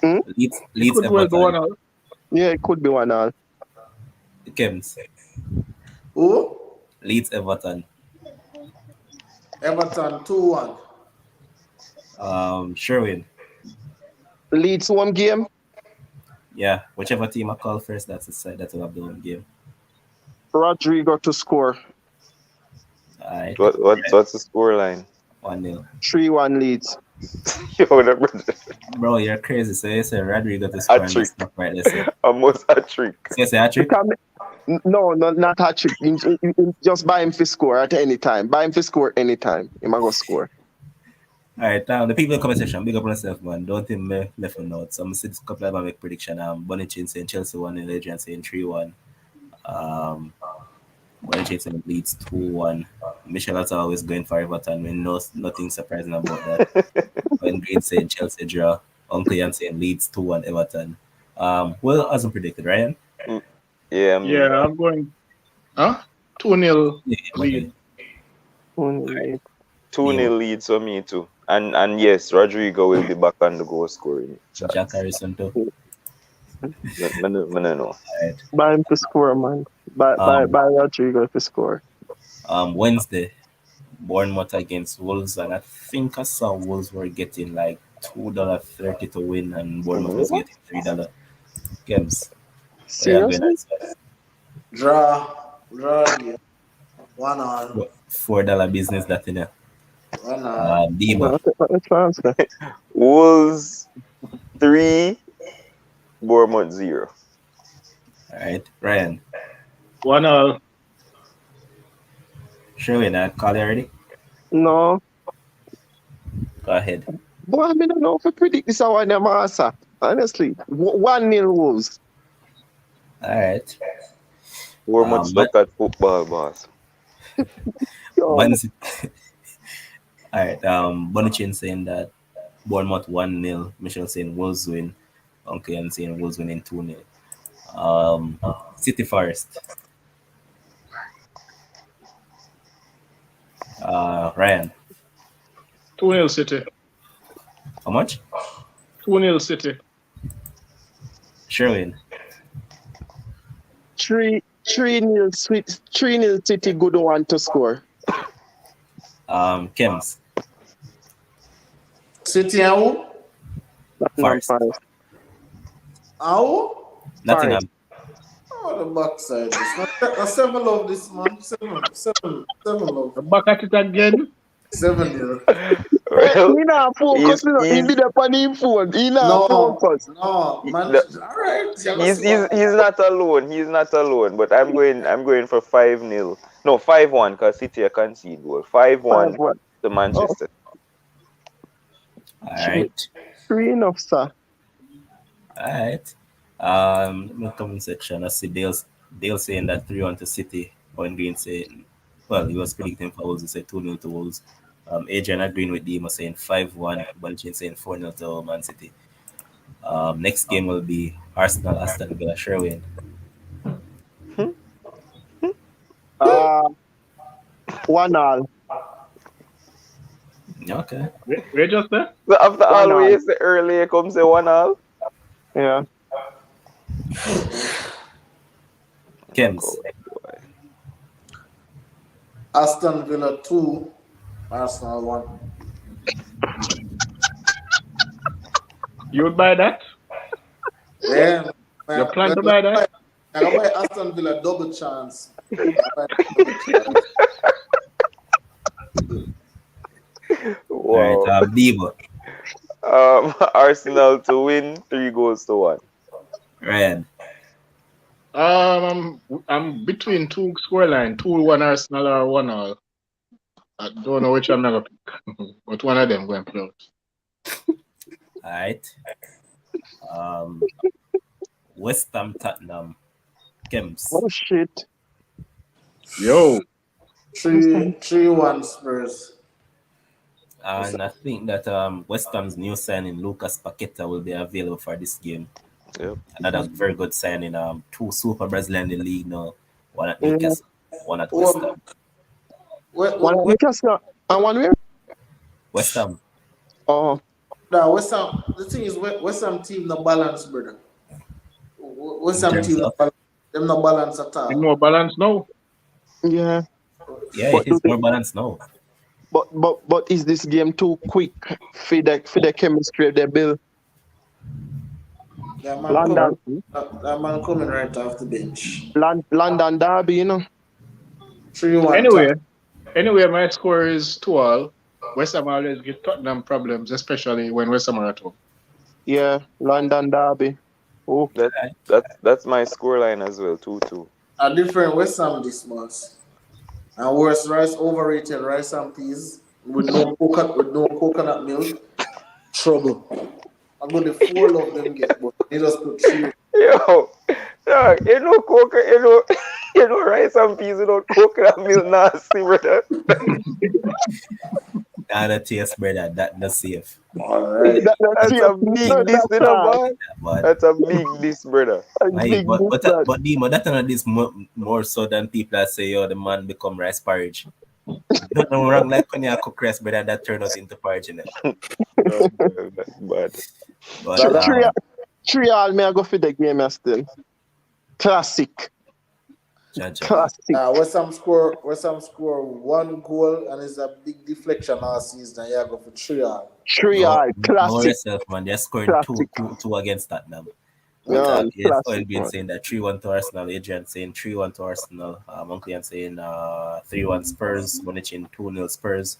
1-1.
Leeds
It could well go
Everton.
1-1.
Yeah, it could be 1-1.
Kems.
Who?
Leeds Everton.
Everton 2-1.
Sherwin.
Leeds home game.
Yeah, whichever team I call first, that's the side that will have the home game.
Rodrigo to score.
Alright.
What's the score line?
1-0.
3-1 Leeds.
Yo, that brother.
Bro, you're crazy. So you say Rodrigo to score and
Hat-trick.
stuff right there. So
Almost a trick.
you say hat-trick?
No, not hat-trick. Just buy him for score at any time. Buy him for score anytime. He might go score.
Alright, now the people in the comment section, big up on yourself, man. Don't think me left a note. So I'm see this couple of make prediction. Bonnie Chin saying Chelsea 1-0, Adrian saying 3-1. Bonnie Chin saying Leeds 2-1. Michelle is always going for Everton. We know nothing surprising about that. When Green saying Chelsea draw. Uncle Ian saying Leeds 2-1 Everton. Well, as predicted, Ryan.
Yeah,
I'm going. 2-0
Yeah,
lead.
2-0 leads for me too. And yes, Rodrigo will be back on the goal scoring.
Jack Harrison too.
No.
Right.
Buy him for score, man. Buy Rodrigo for score.
Wednesday, Bournemouth against Wolves, and I think I saw Wolves were getting like $2.30 to win, and Bournemouth was getting $3. Games.
Seriously?
Draw again. 1-1.
$4 business that in there.
1-1.
Dima.
Wolves 3, Bournemouth 0.
All right, Ryan.
1-0.
Sherwin, I call you already?
No.
Go ahead.
Boy, I don't know if I predict this one them answer. Honestly. 1-0 Wolves.
All right.
Bournemouth stuck at football, boss.
All right. Bonuchin saying that Bournemouth 1-0. Michelle saying Wolves win. Uncle Ian saying Wolves winning 2-0. City Forest. Ryan.
2-0 City.
How much?
2-0 City.
Sherwin.
3-0 City, good one to score.
Kems.
City and who?
Forest.
Who?
Nottingham.
Oh, the backside. That's 7 love this man. 7 love.
Back at it again.
7-0.
Well,
He not focus. He be there on him phone. He not focus.
No, man. All right.
he's not alone. He's not alone. But I'm going for 5-0. No, 5-1 because City concede goal. 5-1 to Manchester.
All right.
3 enough, sir.
All right. In the comment section, I see Dale saying that 3-1 to City. Owen Green saying, well, he was predicting for Wolves. He said 2-0 to Wolves. Adrian agreeing with Dima saying 5-1. Bonchin saying 4-0 to Man City. Next game will be Arsenal Aston Villa. Sherwin.
1-0.
Okay.
Wait just there.
So after always the early comes the 1-0.
Yeah.
Kems.
Aston Villa 2, Arsenal 1.
You would buy that?
Yeah.
You plan to buy that?
I can buy Aston Villa double chance. I buy double chance.
All right,
Wow.
Debo.
Arsenal to win 3-1.
Ryan.
I'm between two scoreline, 2-1 Arsenal or 1-1. I don't know which I'm gonna pick, but one of them going to play out.
All right. Um, West Ham Tottenham. Kems.
Oh shit.
Yo,
3-1 Spurs.
And I think that West Ham's new signing, Lucas Paqueta, will be available for this game.
Yep.
Another very good signing. Two super Brazilian in the league now. One at
Yeah.
Newcastle, one at West Ham.
One at Newcastle and one where?
West Ham.
Oh,
West Ham. The thing is, West Ham team no balance, brother. West
In
Ham
terms
team no
of-
balance. Them no balance at
you
all.
know balance now.
yeah.
Yeah,
But
it is
do
more balanced now.
But is this game too quick for the chemistry of the bill?
That man
London,
that man coming right off the bench.
London derby, you know.
3-1.
Anyway, my score is 2-2. West Ham always give Tottenham problems, especially when West Ham are at home.
Yeah, London derby. Oh,
That's my scoreline as well, 2-2.
A different West Ham this month. And worse, rice overrated rice and peas with no coconut milk. Trouble. I'm going to 4 of them get, but they just put 3.
Yo, dog, you know rice and peas without coconut milk nasty, brother.
That taste, brother. That's safe.
Alright.
That's a big diss, you know, man.
But
That's a big diss, brother.
Aye, but Demo, that's not this more so than people that say, yo, the man become rice porridge. Don't know wrong like when you cook rice, brother, that turn out into porridge in it.
That's bad.
But
three all me I go for the game still. Classic.
Jaja.
Classic.
West Ham score 1 goal and it's a big deflection all season. Yeah, go for 3-all.
Three all.
Know
Classic.
yourself, man. They're scoring
Classic.
two against Tottenham.
Yeah,
Yes,
classic,
Oil been
man.
saying that 3-1 to Arsenal. Adrian saying 3-1 to Arsenal. Uncle Ian saying 3-1 Spurs. Monichin 2-0 Spurs.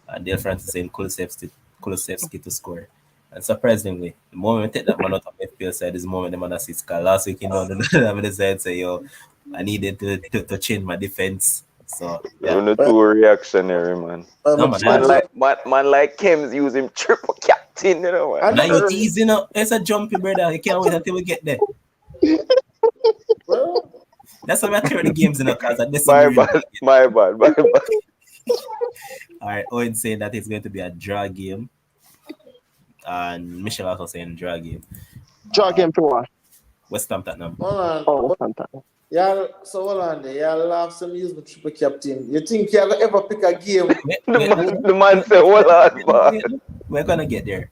And Dale Francis saying Kulusevski to score. And surprisingly, the moment we take that man out of FPL side is the moment the man assists. Because last week, I'm decided say, yo, I needed to change my defense. So yeah.
You're too reactionary, man.
No, man,
Man like Kems use him triple captain, you know, man.
now you teasing up. It's a jumpy, brother. You can't wait until we get there.
Well,
That's why I turn the games in the cars.
My bad.
All right, Owen saying that it's going to be a draw game. And Michelle also saying draw game.
Draw game for what?
West Ham Tottenham.
hold on.
Oh, fantastic.
Yeah, so hold on there. Y'all laugh some use my triple captain. You think you're gonna ever pick a game?
The man said, hold on, man.
We're gonna get there.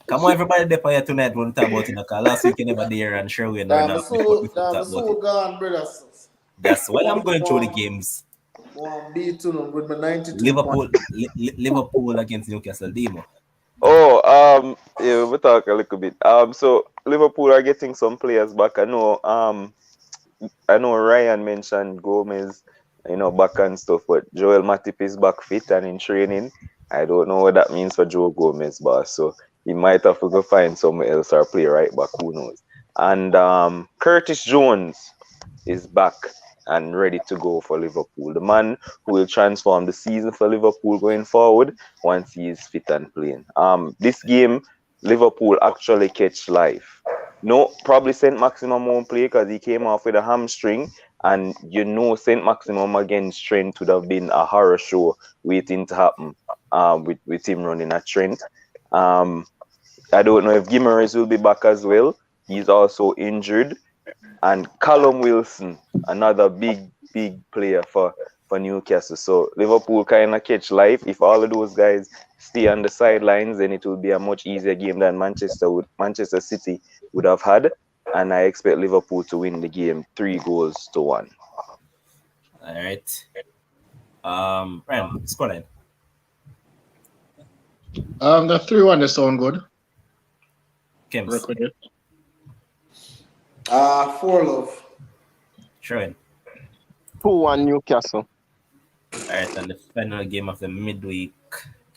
Come on, everybody there for you tonight. We'll talk about it in the car. Last week you never there and sure we're not.
So gone, brothers.
That's why I'm going through the games.
Beat with my 92
Liverpool against Newcastle Demo.
Oh, yeah, we'll talk a little bit. So Liverpool are getting some players back. I know Ryan mentioned Gomez, back and stuff, but Joel Matip is back fit and in training. I don't know what that means for Joe Gomez, boss. So he might have to go find somewhere else or play right back. Who knows? And Curtis Jones is back and ready to go for Liverpool. The man who will transform the season for Liverpool going forward once he is fit and playing. This game, Liverpool actually catch live. No, probably St. Maximum won't play because he came off with a hamstring. And St. Maximum against Trent would have been a horror show waiting to happen with him running at Trent. I don't know if Guimaraes will be back as well. He's also injured. And Callum Wilson, another big player for Newcastle. So Liverpool kind of catch life. If all of those guys stay on the sidelines, then it will be a much easier game than Manchester City would have had. And I expect Liverpool to win the game 3-1.
All right. Ryan, scoreline.
The 3-1 they sound good.
Kems.
Work with it.
4 love.
Sure.
2-1 Newcastle.
Alright, and the final game of the midweek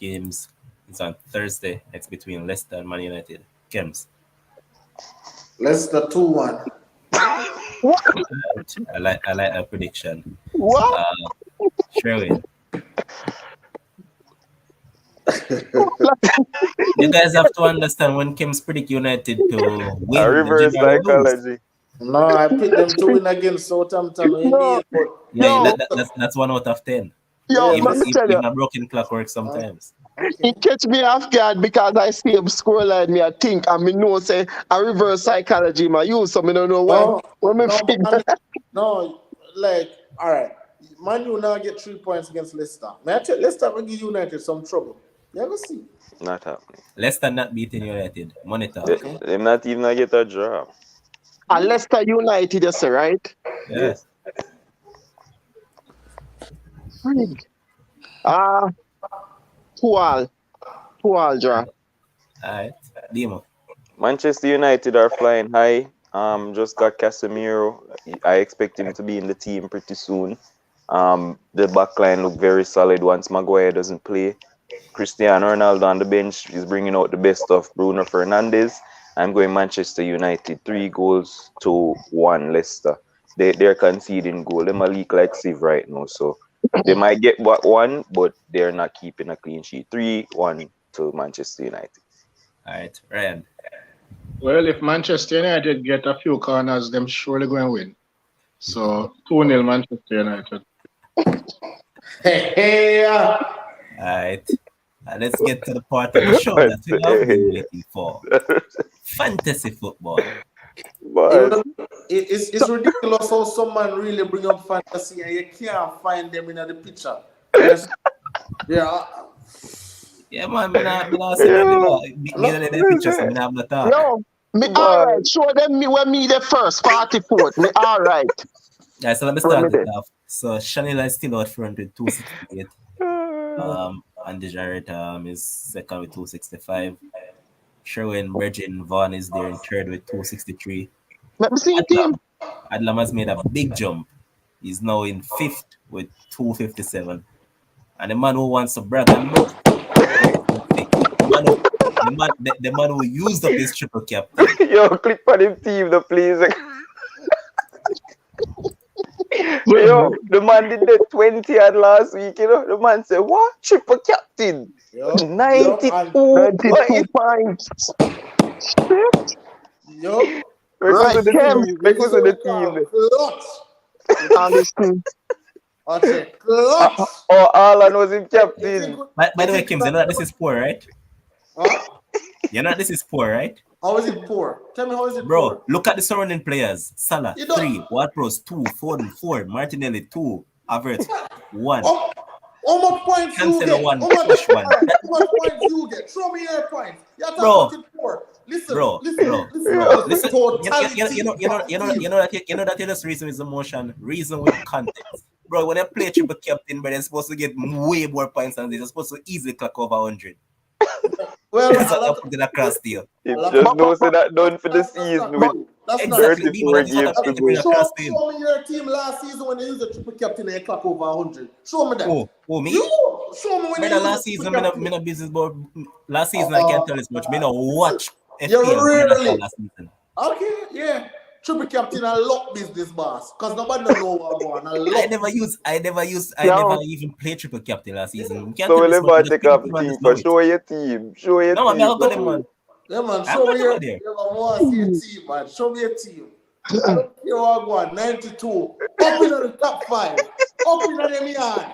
games is on Thursday. It's between Leicester and Man United. Kems.
Leicester 2-1.
I like that prediction.
What?
Sherwin. You guys have to understand when Kems predict United to win,
A reverse
the general lose.
psychology.
No, I picked them to win against Southampton.
No.
Yeah,
Yo.
that's 1 out of 10.
Yo,
Yeah,
let me tell you.
Even a broken clock works sometimes.
It catch me off guard because I see him scoreline me, I think, and me know say a reverse psychology my use, so me don't know why. When me figure.
Like, all right, Man U now get 3 points against Leicester. May I tell Leicester will give United some trouble. You ever see?
Not happening.
Leicester not beating United. Money talk.
They not even get a draw.
And Leicester United, you say, right?
Yes.
Frig. 2-2 draw.
Alright. Demo.
Manchester United are flying high. Just got Casemiro. I expect him to be in the team pretty soon. The back line look very solid once Maguire doesn't play. Cristiano Ronaldo on the bench is bringing out the best of Bruno Fernandes. I'm going Manchester United 3-1 Leicester. They're conceding goal. They're a leak like Sieve right now, so they might get one, but they're not keeping a clean sheet. 3-1 to Manchester United.
Alright, Ryan.
Well, if Manchester United get a few corners, them surely going to win. So 2-0 Manchester United.
Hey,
Alright. Let's get to the part of the show that we have been waiting for. Fantasy football.
But
it's ridiculous how someone really bring up fantasy and you can't find them in the picture. Yeah.
Yeah, man, me not say that. Me not the pictures, me not have no talk.
Yo, me alright. Show them me when me the first 44th. Me alright.
Yeah, so let me start it off. So Shanila is still out front with 268. And Dejaret is second with 265. Sherwin Virgin Vaughn is there in third with 263.
Let me see your team.
Adlam has made a big jump. He's now in fifth with 257. And the man who wants to brag and look, the man who used up his triple captain.
yo, click on him team, the please. Yo, the man did the 20 ad last week, you know. The man said, what? Triple captain? 92
points.
Yo.
Right, the team.
Honestly.
Okay.
Oh, Alan was in captain.
By the way, Kim, you know that this is poor, right? You know that this is poor, right?
How is it poor? Tell me how is it
Bro,
poor?
look at the surrounding players. Salah, 3. Ward-Prowse, 2. Foden, 4. Martinelli, 2. Havertz, 1.
How much points you
Cancelo,
get?
1.
How much
Push 1.
points you get? Show me your points. You're talking poor. Listen.
Bro.
Listen.
You know that you're just reason with emotion, reason with context. Bro, when you play triple captain, bro, they're supposed to get way more points than this. They're supposed to easily clock over 100.
Well,
That's what put it across to you.
It's just no say that done for the season with
Exactly.
34 games to go.
Show me your team last season when they used a triple captain and they clock over 100. Show me that.
Oh, me?
You show me when they used
last season, me no business about last season. I can't tell as much. Me no watch
You're really
last season.
Okay, yeah. Triple captain a lot business, boss. Cause nobody know what going on.
I never even played triple captain last season.
So we'll never take up the team for show your team. Show your team.
No, I'm got them, man.
Yeah, man. Show me your team. I want to see your team, man. Show me your team. I don't care what going 92. Up in the top 5. Up in the yard.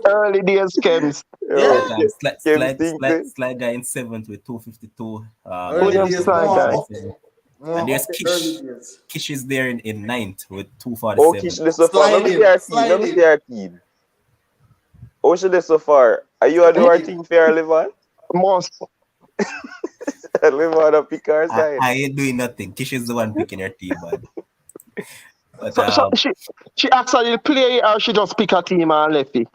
Early days camps.
Slide guy in 7th with 252. And there's Kish is there in 9th with 247.
Oh, Kish, this so far. Let me see our team. How should this so far? Are you a do our team fair, Levan?
Most.
Levan a pick our side.
I ain't doing nothing. Kish is the one picking your team, man. But,
so she actually play or she just pick a team and left it?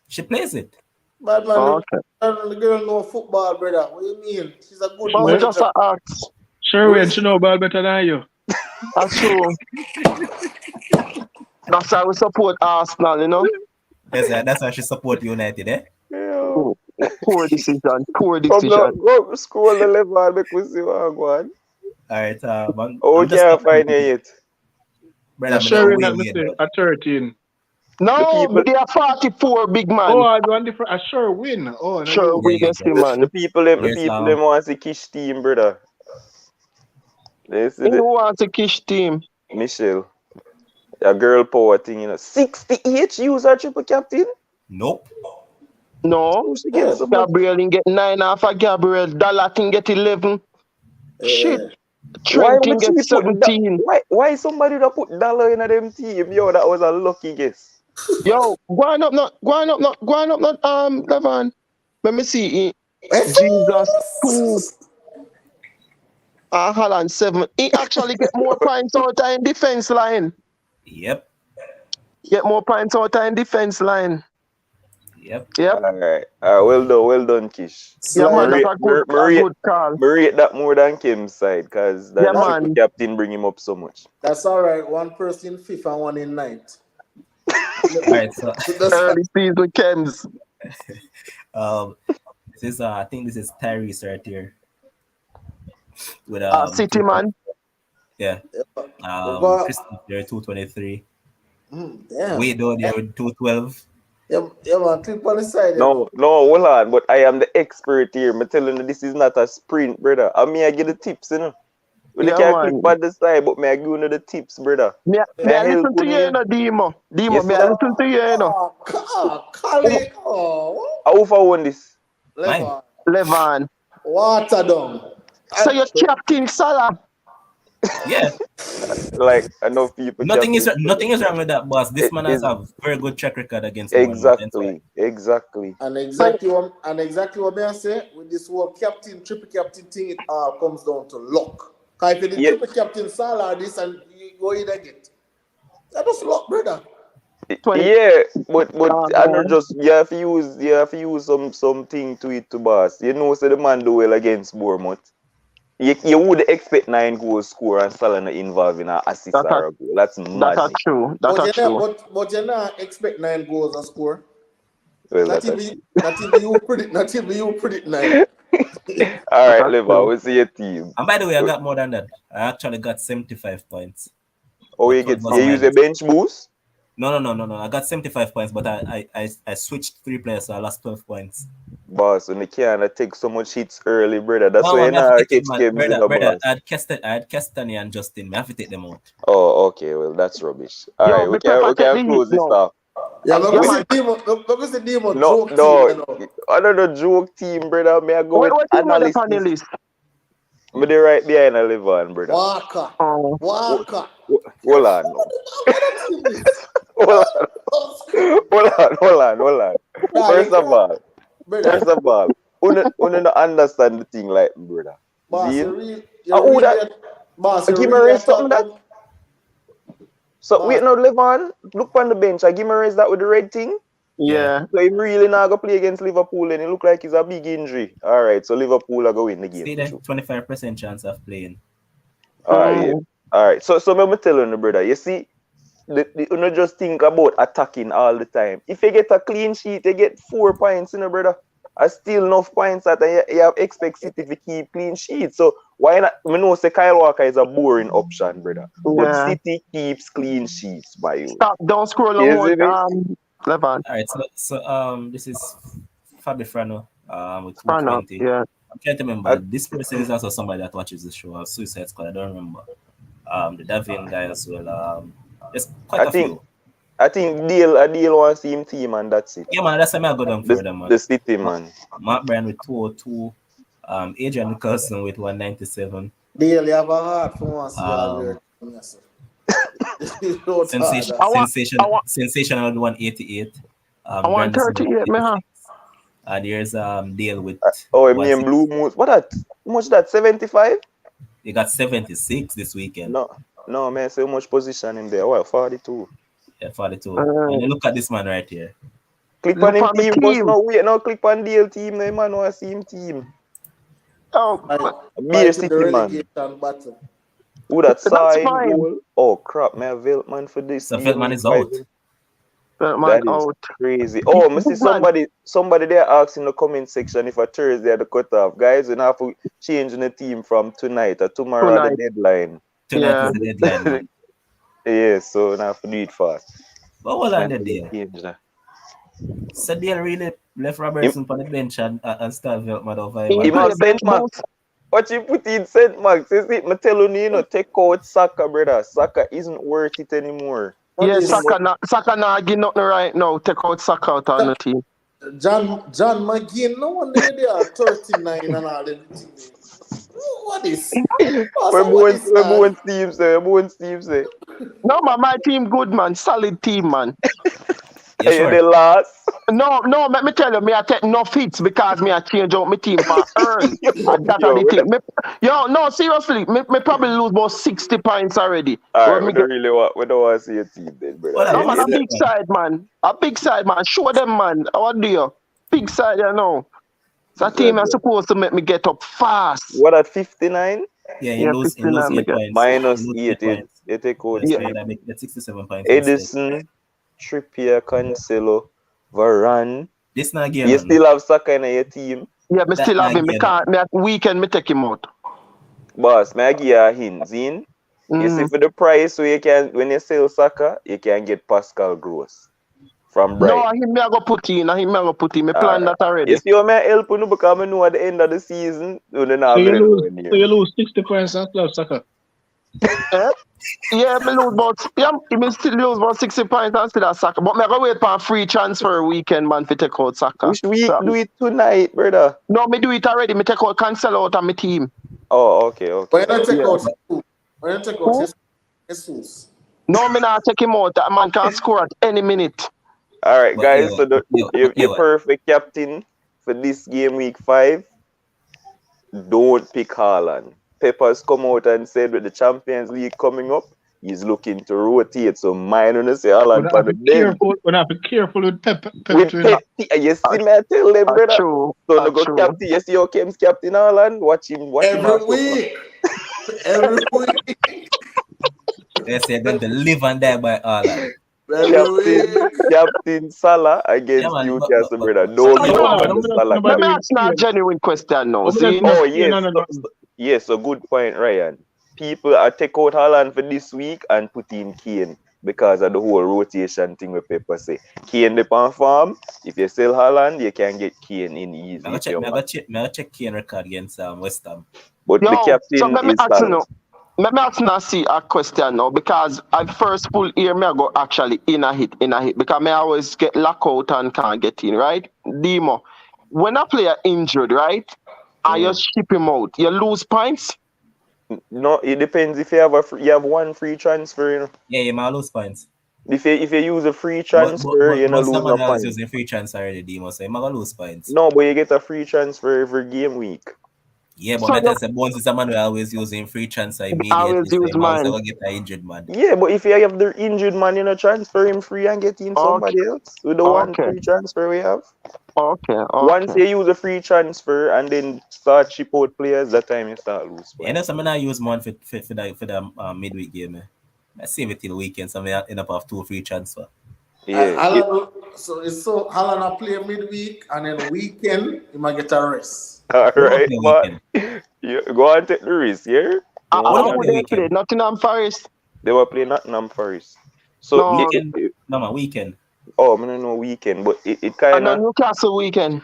She plays it.
Bad man, the girl know football, brother. What do you mean? She's a good
man. Just ask.
Sure, she know ball better than you.
That's true. That's why we support Arsenal, you know.
That's why she support United, eh?
Yeah.
Poor decision. Poor
Come now,
decision.
go scroll the level and make we see what I want.
All right,
Oh, we
I'm just
can't find it yet.
brother.
Yeah,
I'm not
sharing that
way
me say
though.
at 13.
The
No,
people,
they are 44, big
Oh,
man.
I want different. I sure win. Oh, no
Sure,
lose.
we
Yeah,
can
yeah.
see,
the
man.
There's
people them want to see Kish team, brother. They see
Who
the
wants a Kish team?
Michelle, a girl power thing, 68 user triple captain.
nope.
No.
Who she get so much?
Gabriel can get 9 off of Gabriel. Dollar can get 11. Shit.
Why
Trent can
would
get
she put that?
17.
Why somebody that put dollar in a them team? Yo, that was a lucky guess.
Yo, go on up, not Levan. Let me see. Jesus 2. Haaland 7. He actually get more points out of in defense line.
Yep.
Get more points out of in defense line.
Yep.
Yep.
All right. Well done, Kish.
Yeah, man,
Slide.
that's a good call.
Rate that more than Kim's side, because that
Yeah,
triple
man.
captain bring him up so much.
That's all right. One person fifth and one in ninth.
All right, so
That's
Early season Kems.
this is I think this is Tyrese right here with
City, man.
yeah
Go-
Christopher 223.
damn.
Wait though there with 212.
Yeah, man. Click on the side.
No, hold on. But I am the expert here. I'm telling you, this is not a sprint, brother. I mean, I get the tips, you know. Well,
Yeah,
you can't
man.
click on the side, but may I give you the tips, brother.
Me I listen to you, you know, Demo. Demo,
Yes,
me I
sir.
listen to you, you know.
Kali. Oh.
How far won this?
Levan.
Levan.
Water down.
So you're Captain Salah.
Yeah,
Like, enough people.
nothing is wrong with that, boss. This man has
Is
a very good track record against Bournemouth.
exactly.
And exactly what I say with this whole triple captain thing, it all comes down to luck. Because if you
Yeah.
triple captain Salah this and you go in again, that just luck, brother.
20.
Yeah, but I know
man.
just you have to use something to it to boss. You know, so the man do well against Bournemouth. You would expect 9 goals score and Salah not involved in an assist
That's
or a goal. That's mad.
That's true. That's true.
But you not expect 9 goals a score.
Well,
Not
that's
even you predict 9.
all right,
That's
Lever.
true.
We see your team.
And by the way, I got more than that. I actually got 75 points.
Oh,
But
you
it was
use a
minus.
bench boost?
No. I got 75 points, but I switched 3 players, so I lost 12 points.
Boss, when you can't take so much hits early, brother. That's
No,
why you
man, I have
not
to take
catch
them,
games in the
brother.
boss.
I had Castany and Justin. I have to take them out.
Oh, okay. Well, that's rubbish. All
Yo,
right,
me prefer
we
take
can
the
close
heat
this
now.
off.
Yeah,
Yeah, man.
because the Demo
No,
joke team, you know.
another joke team, brother. May I go
What
with
team are the
analysis?
panelists?
Me the right behind a Levan, brother.
Walker.
Oh.
Walker.
Hold on. Hold on. First of all, you don't understand the thing like me, brother.
Boss,
Deal?
you really,
Give me a raise something that. So wait now, Levan, look on the bench. I give me a raise that with the red thing.
Yeah.
So he really not gonna play against Liverpool, and it look like it's a big injury. All right, so Liverpool are going win the game.
See that 25% chance of playing.
All right. So I'm telling you, brother. You see, you not just think about attacking all the time. If you get a clean sheet, you get 4 points, brother. I still enough points that you have expect City to keep clean sheet. So why not? I know say Kyle Walker is a boring option, brother. But
Yeah.
City keeps clean sheets by you.
Stop, don't scroll
You
on
see me?
Levan.
All right, so this is Fabi Frano with
Turn up.
220.
Yeah.
I'm trying to remember. This person is also somebody that watches the show, Suicide Squad. I don't remember. The Davin guy as well. There's quite a few.
I think Deal wants to see him team, and that's it.
Yeah, man, that's why I go down further, man.
The City, man.
Mark Bryan with 202. Adrian Nicholson with 197.
Deal, you have a heart for once.
Sensational 188.
I want 38, man.
And there's Dale with
me and Blue Moose. What that? How much that? 75?
He got 76 this weekend.
No, man. So much position in there. Well, 42.
Yeah, 42. And you look at this man right here.
Click on him team. No, click on Dale team. No, man, want to see him team.
Oh,
Be a City man.
Battle.
Who that saw
That's
in
fine.
goal? Oh crap, man, Veltman for this
So
game
Veltman
week
is
5.
out.
Man
That is
out.
crazy. Oh, I see
Big man.
somebody there asks in the comment section if a Thursday at the cutoff. Guys, we have to change the team from tonight or tomorrow at the
Tonight.
deadline.
Tonight
Yeah.
is the deadline, man.
Yeah, so now have to do it fast.
But hold on
Time
the
to
deal.
change that.
So they really left
Him,
Robertson on the bench and start Veltman over
He
him.
him
play
have
bench
St.
boost.
Max. What you put in St. Max? Is it? I tell you, take out Saka, brother. Saka isn't worth it anymore.
What
Yeah,
is
Saka not give nothing right now. Take out Saka out on the team.
John McGinn? No one there. They are 39 and all everything. What is?
We're
Also, what
going,
is
we're
that?
going Steve say, we're going Steve say.
No, man, my team good, man. Solid team, man.
Yeah,
Are you
sure.
the last?
No, let me tell you, me I take no hits because me I change out my team for Earl. And that are
Yo,
the thing. No, seriously, me probably lose about 60 points already.
all right,
When
we
me
don't
get,
really want, we don't want to see your team then, brother.
Hold
no,
on,
man,
what's
a
that,
big
man?
side, man. A big side, man. Show them, man. What do you? Big side, you know. So a team is supposed to make me get up fast.
What at 59?
Yeah,
Yeah,
you lose
59 me
8
get.
points.
Minus
You lose
8,
8 points.
it take out
Yes,
Yeah.
so
3.
that make 67 points instead.
Edison, Trippier, Cancelo, Varane.
This not
You
Gaelan.
still have Saka in your team.
Yeah, me
That
still have
not
him. Me
Gaelan.
can't, me at weekend, me take him out.
Boss, may I give you a hint, Zin? You see, for the price, so you can, when you sell Saka, you can get Pascal Gross from
No,
Brighton.
him me I go put in. Him me I go put in. Me
All
plan
right.
that already.
You see how me help you because I know at the end of the season, you don't
So
have
you
it
lose,
anywhere
so
near
you
me.
lose 60 points and still have Saka.
Eh? Yeah, me lose about me still lose about 60 points and still have Saka. But me I go wait for a free transfer weekend, man, to take out Saka.
Which week
So,
do it tonight, brother?
no, me do it already. Me take out Cancelo out of my team.
Oh, okay.
When you take
Yeah.
out when you take out Jesus.
No, me not take him out. That man can score at any minute.
All right,
But
guys. So your
yo,
perfect captain for this game week 5. Don't pick Haaland. Peppers come out and said with the Champions League coming up, he's looking to rotate. So mine when I say Haaland for the bench.
We have to be careful with Pep.
With Pep, you see me I tell them, brother.
True.
So no go captain. You see how Kim's captain Haaland? Watch him.
Every week. Every week.
they say they're going to live and die by Haaland.
Captain Salah against
Yeah, man,
Newcastle, brother.
So,
No give
no,
up on the Salah.
let me ask you a genuine question now. See?
Oh, yes. Yes, a good point, Ryan. People are take out Haaland for this week and put in Kane because of the whole rotation thing with Pepper say. Kane the on farm. If you sell Haaland, you can get Kane in easy.
I'll check Kane record against West Ham.
But the captain is Salah.
Let me ask now see a question now because I first full year me I go actually in a hit because me always get locked out and can't get in, right? Demo. When a player injured, right? And you ship him out, you lose points?
No, it depends if you have you have one free transfer, you know.
Yeah, you might lose points.
If you use a free transfer, you're not losing no points.
Using free transfer already, Demo, so you might lose points.
No, but you get a free transfer every game week.
Yeah, but better say Bones is a man who always using free transfer immediately.
Always use mine.
So get an injured man.
Yeah, but if you have the injured man, you know, transfer him free and get in somebody else with the one free transfer we have.
Okay.
Once you use a free transfer and then start ship out players, that time you start lose.
Yeah, so I use one for the midweek game. I save it till the weekend, so I end up have 2 free transfer.
Yeah.
So Haaland play midweek and then weekend he might get a rest.
All right, man. You go and take the risk, yeah?
How would they play? Nottingham Forest?
They were playing Nottingham Forest. So
weekend.
Oh, I don't know weekend, but it kind of
Newcastle weekend.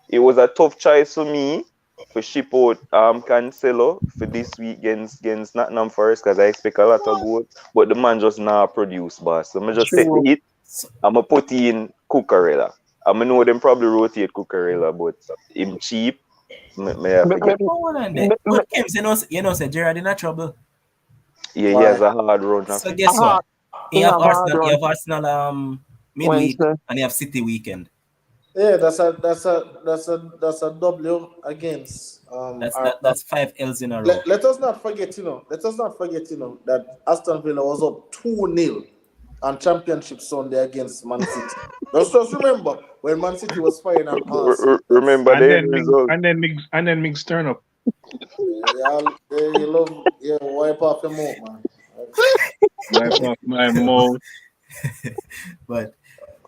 It was a tough choice for me to ship out Cancelo for this week against Nottingham Forest because I expect a lot of goals, but the man just not produce, boss. So I just take the hit. I'm gonna put in Cucurella. I know them probably rotate Cucurella, but him cheap.
But Kems, you know, say Gerrard in a trouble.
Yeah, he has a hard run.
So guess what? You have Arsenal midweek and you have City weekend.
Yeah, that's a W against.
That's 5 L's in a row.
Let us not forget, that Aston Villa was up 2-0 on Championship Sunday against Man City. Just remember when Man City was firing on us.
Remember the result.
And then Miggs turn up.
You love, wipe off your mouth, man.
Wipe off my mouth.
But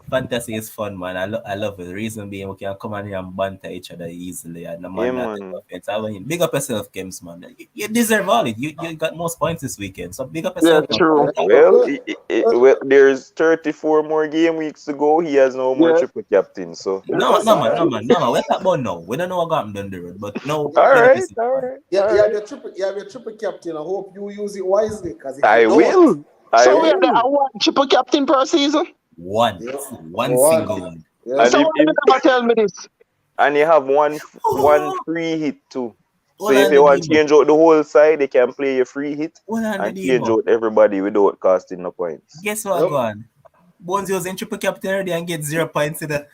fantasy is fun, man. I love it. The reason being we can come on here and banter each other easily, and the
Yeah,
man that take
man.
offense. I mean, big up yourself, Games, man. You deserve all it. You got most points this weekend, so big up
Yeah,
yourself, man.
true.
Well,
Well, well,
well, there's 34 more game weeks to go. He has no more
Yeah.
triple captain, so
No,
well,
man, no, man, no,
sometimes,
man, no, man. We're talking about now. We don't know what got him down the road, but no,
yeah,
all
big up
right,
yourself,
all
man.
right,
yeah,
all right.
you have your triple captain. I hope you use it wisely, because if you
I
don't,
will. I
So we have the
will.
one triple captain per season.
One,
yeah,
one
one,
single one.
yeah.
And
So why you never tell me this?
and you have one
Oh,
free hit too. So
hold
if
on
you
the
want to
demo.
change out the whole side, they can play a free hit
Hold on the
and change
demo.
out everybody without costing no points.
Guess what,
Yep.
go on? Bones using triple captain already and get 0 points in the.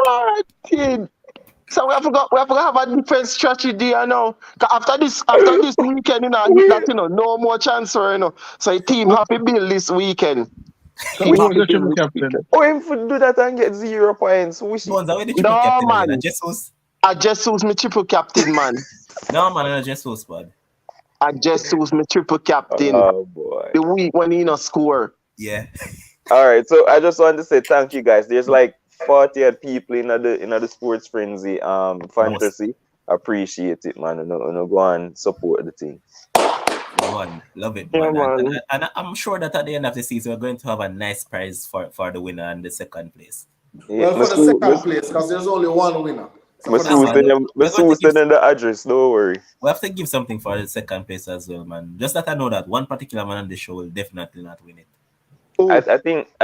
Lord, kid. So we have to have a different strategy, you know. 'Cause after this weekend, hit that, no more chance for, So the team happy build this weekend.
So
Team
who was
happy
the triple
build this
captain?
weekend.
Oh, him for do that and get 0 points. Wish it.
Bones, are we the triple
No,
captain again?
man.
Jesus?
I just use me triple captain, man.
No, man, not Jesus, bud.
I just use me triple captain
Oh boy.
the week when he score.
Yeah.
All right, so I just want to say thank you guys. There's like 40 odd people in the sports frenzy
Most.
fantasy. Appreciate it, man. Go and support the team.
One. Love it,
Yeah,
man.
man.
And I'm sure that at the end of the season, we're going to have a nice prize for the winner and the second place.
Yeah,
Well, for the second place, because there's only one winner. So for the
Nah, man.
second,
We're going to give.
send the address. Don't worry.
We have to give something for the second place as well, man. Just that I know that one particular man on the show will definitely not win it.
Oh,
I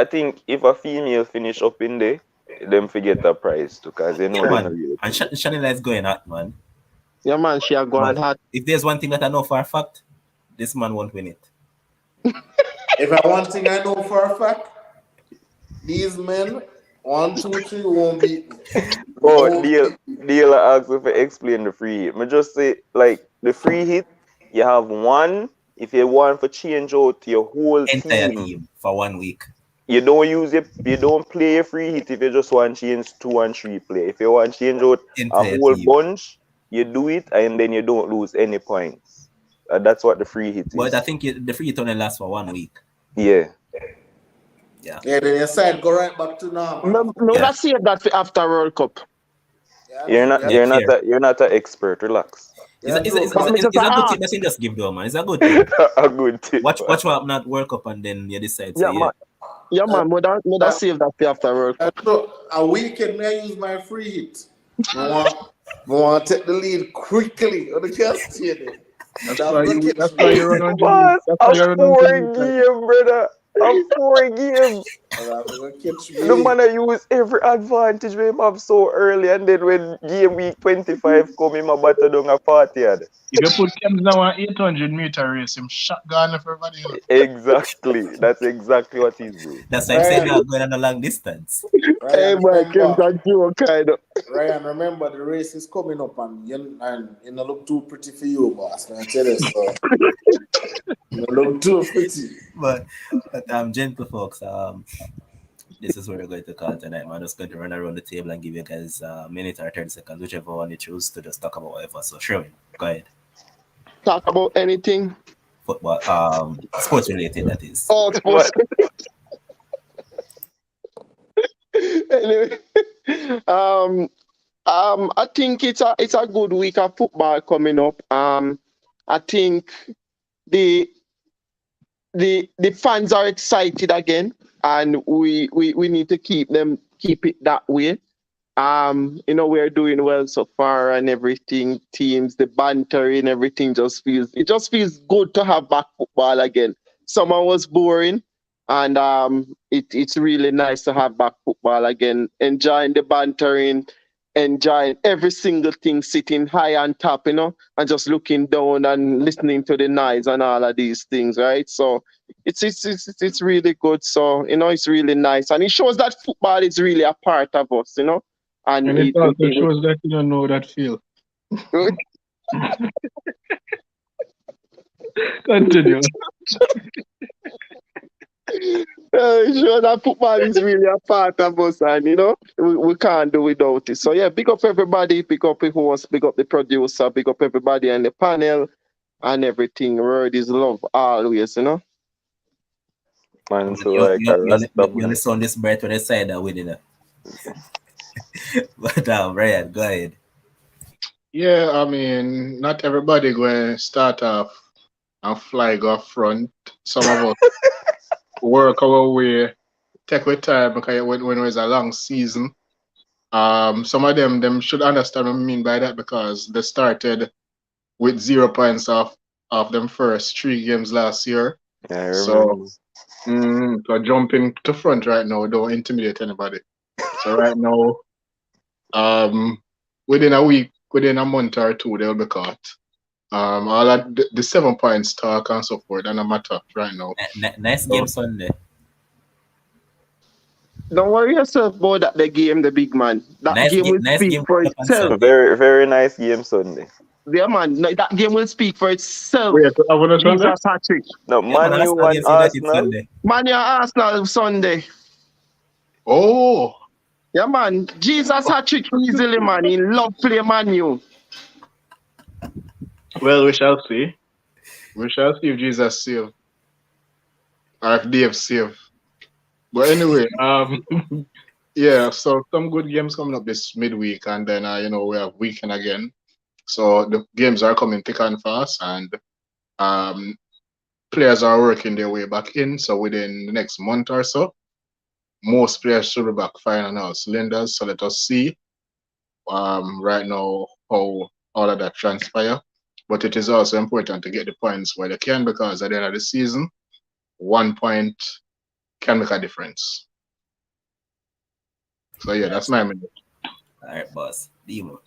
think if a female finish up in there, them forget the prize too, because they know
Yeah,
they're not
man.
really
And
playing.
Shanila is going hot, man.
yeah, man. She are going
But
hard.
if there's one thing that I know for a fact, this man won't win it.
if I one thing I know for a fact, these men, 1, 2, 3, won't beat me.
Oh,
Won't
deal
beat me.
deal ask if I explain the free hit. I just say like the free hit, you have one. If you want to change out your whole
Entire
team,
team for 1 week.
you don't play a free hit if you just want to change 2 and 3 play. If you want to change out a
Entire
whole
team.
bunch, you do it and then you don't lose any points. That's what the free hit
But I
is.
think the free hit only lasts for 1 week.
Yeah.
Yeah.
Yeah, then your side go right back to normal.
No,
Yeah.
let's save that for after World Cup.
You're not
Yeah, fair.
you're not an expert. Relax.
It's a, it's, a, it's,
But
a,
me
it's
just
a good tip
ask.
that you just give though, man. It's a good tip.
A good tip.
Watch what happen at World Cup and then you decide.
Yeah,
So, yeah.
man. Yeah, man. Would save that for after World Cup.
So a weekend, I use my free hit. I want to take the lead quickly. On the cast stay
That's why you run on
Boss,
That's why you
a
run on
4 game, brother. A 4 game.
catch
The
me.
man I use every advantage we him have so early, and then when game week 25 come, him a batter down a 40 yard.
If you put Kems now on 800-meter race, him shotgun everybody.
Exactly. That's exactly what he's doing.
That's why I'm saying I'm going on a long distance.
Hey,
Ryan,
boy, Kim's
remember,
a joke, kind of.
Ryan, remember the race is coming up and you don't look too pretty for you, boss. I tell you so. You look too pretty.
But gentle folks, this is where we're going to call tonight, man. I'm just going to run around the table and give you guys a minute or 30 seconds, whichever one you choose to just talk about whatever. So, Sherwin, go ahead.
Talk about anything.
Football, sports related, that is.
Oh, sports. Anyway, I think it's a good week of football coming up. I think the fans are excited again, and we need to keep it that way. We're doing well so far and everything. Teams, the banter and everything just feels good to have back football again. Summer was boring, and it's really nice to have back football again. Enjoying the bantering, enjoying every single thing, sitting high on top, and just looking down and listening to the noise and all of these things, right? So it's really good. So it's really nice, and it shows that football is really a part of us, and
And it also shows that you don't know that feel. Continue.
It shows that football is really a part of us, and we can't do without it. So yeah, big up everybody, big up the host, big up the producer, big up everybody on the panel and everything. Word is love always, you know.
Man,
Man,
so like a Rasta
you only
man.
sound this bright when they say that with it. But Brian, go ahead.
Yeah, I mean, not everybody going to start off and fly go front. Some of us work our way, take our time because when it's a long season. Some of them should understand what I mean by that because they started with 0 points off them first 3 games last year.
Yeah, I
So,
remember.
so jumping to front right now don't intimidate anybody. So right now, um, within a week, within a month or two, they'll be caught. All of the 7 points talk and so forth, and a matter right now.
Nice game
So
Sunday.
Don't worry yourself about that the game, the big man. That game will
Nice
speak
game
for
coming up on
itself.
A
Sunday.
very, very nice game Sunday.
Yeah, man. No, that game will speak for itself.
wait, have a Sunday?
Jesus hat trick.
No,
Yeah, man,
Man U
Arsenal
and
against United
Arsenal.
Sunday.
Man, your Arsenal Sunday.
Oh,
Yeah, man. Jesus hat trick easily, man. He love play Man U.
well, we shall see. We shall see if Jesus save or if Dave save. But anyway, yeah. So some good games coming up this midweek, and then we have weekend again. So the games are coming thick and fast, and um, players are working their way back in. So within the next month or so, most players should be back firing all cylinders. So let us see right now how all of that transpire. But it is also important to get the points where they can because at the end of the season, 1 point can make a difference. So yeah, that's my minute.
All right, boss. Demo.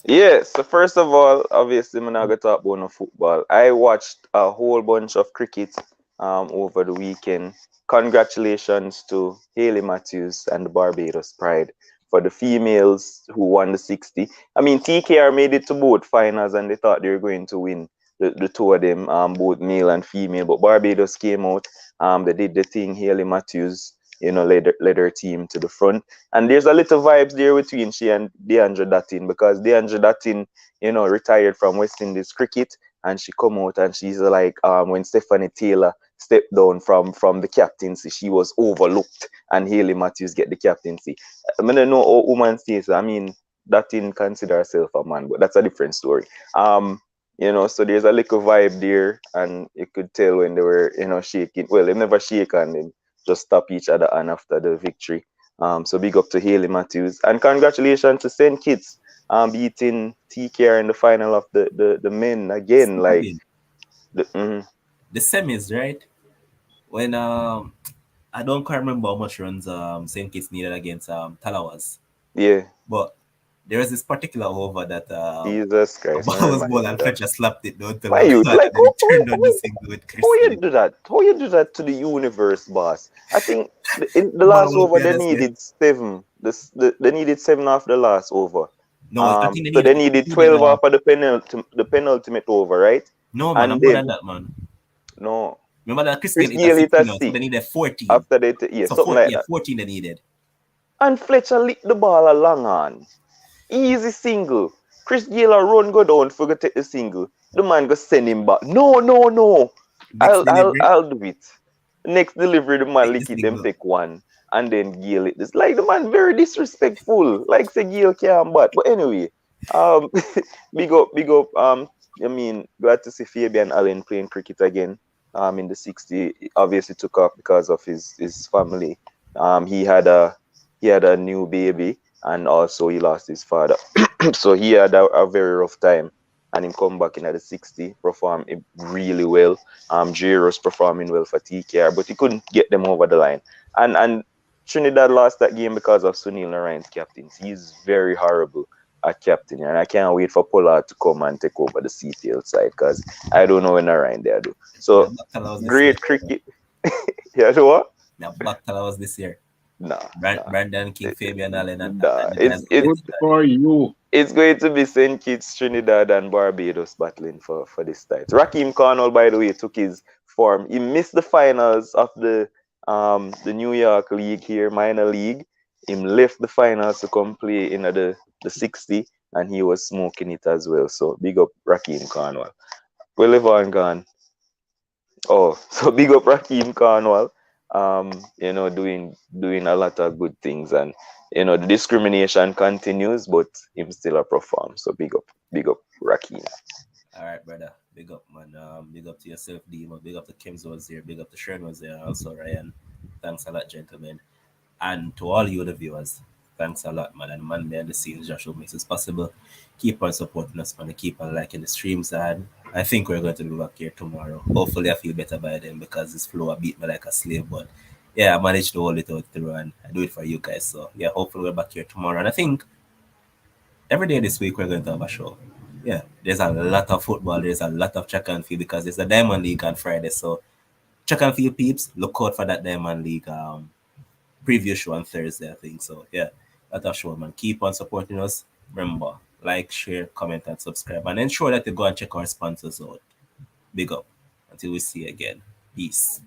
Yeah, so first of all, obviously, I'm not going to talk about no football. I watched a whole bunch of cricket over the weekend. Congratulations to Hayley Matthews and the Barbados Pride for the females who won the 60. I mean, TKR made it to both finals and they thought they were going to win the two of them, both male and female. But Barbados came out. They did the thing. Hayley Matthews, led her team to the front. And there's a little vibes there between she and Deandra Dattin because Deandra Dattin, retired from West Indies cricket and she come out and she's like, when Stephanie Taylor stepped down from the captaincy, she was overlooked and Hayley Matthews get the captaincy. I mean, I know how women says, I mean, Dattin consider herself a man, but that's a different story. So there's a little vibe there and you could tell when they were, shaking. Well, they never shake and then just stop each other and after the victory. So big up to Hayley Matthews and congratulations to St. Kitts beating TKR in the final of the men again. Like
The semis, right? When I don't quite remember how much runs St. Kitts needed against Talawas.
yeah,
But there was this particular over that
Jesus
a
Christ,
ball
man,
was ball
remind me
and
that.
Fletcher slapped it down to
Why
left
you
hand
like
and then he turned on the single with Chris
how you
Gayle.
do that? How you do that to the universe, boss? I think in the
Man
last
was
over they
honestly.
needed 7. They needed 7 after the last over.
No, I think
So they needed 12 after the penultimate over, right?
no man,
And
I'm more than
then
that man.
no,
Remember that Chris
Chris
Gayle hit a
Gayle hit
16
a
now, so they
6
needed 14.
after yeah,
So
something like that.
14 they needed.
And Fletcher licked the ball a long on. Easy single. Chris Gayle a run go down for go take the single. The man go send him back. No, no, no.
Next delivery,
I'll do it. Next delivery, the man
take the
lick it, them
single.
take one. And then Gayle it. It's like the man very disrespectful. Like say Gayle can't bat. But anyway, um big up, big up. I mean, glad to see Fabian Allen playing cricket again. In the 60, obviously took off because of his family. He had a new baby and also he lost his father. So he had a very rough time and him come back in at the 60, perform really well. Giro's performing well for TKR, but he couldn't get them over the line. And Trinidad lost that game because of Sunil Narayan's captaincy. He's very horrible at captain, and I can't wait for Pollard to come and take over the CTL side because I don't know when Narayan there do.
Yeah,
So
Baktala was this year.
great cricket. Yeah, you know what?
Yeah, Baktala was this year.
Nah,
Brandon King, Fabian Allen, and
nah.
the guys.
Good for you.
It's going to be St. Kitts, Trinidad, and Barbados battling for this title. Raheem Cornwall, by the way, took his form. He missed the finals of the New York League here, minor league, him left the finals to come play in the 60, and he was smoking it as well. So big up Raheem Cornwall. Well, Evan gone. Oh, so big up Raheem Cornwall. Doing a lot of good things, and the discrimination continues, but him still a perform. So big up Raheem.
All right, brother. Big up, man. Big up to yourself, Demo. Big up to Kim's was there. Big up to Sharon was there. Also, Ryan. Thanks a lot, gentlemen. And to all you, the viewers, thanks a lot, man. And man behind the scenes, Joshua makes this possible. Keep on supporting us, man. Keep on liking the streams. And I think we're going to be back here tomorrow. Hopefully, I feel better by then because this flow beat me like a slave. But yeah, I managed to hold it out through and I do it for you guys. So yeah, hopefully, we're back here tomorrow. And I think every day this week, we're going to have a show. Yeah, there's a lot of football. There's a lot of track and field because there's a Diamond League on Friday. So track and field peeps, look out for that Diamond League preview show on Thursday, I think. So yeah, that's a show, man. Keep on supporting us. Remember, like, share, comment, and subscribe. And ensure that you go and check our sponsors out. Big up. Until we see you again. Peace.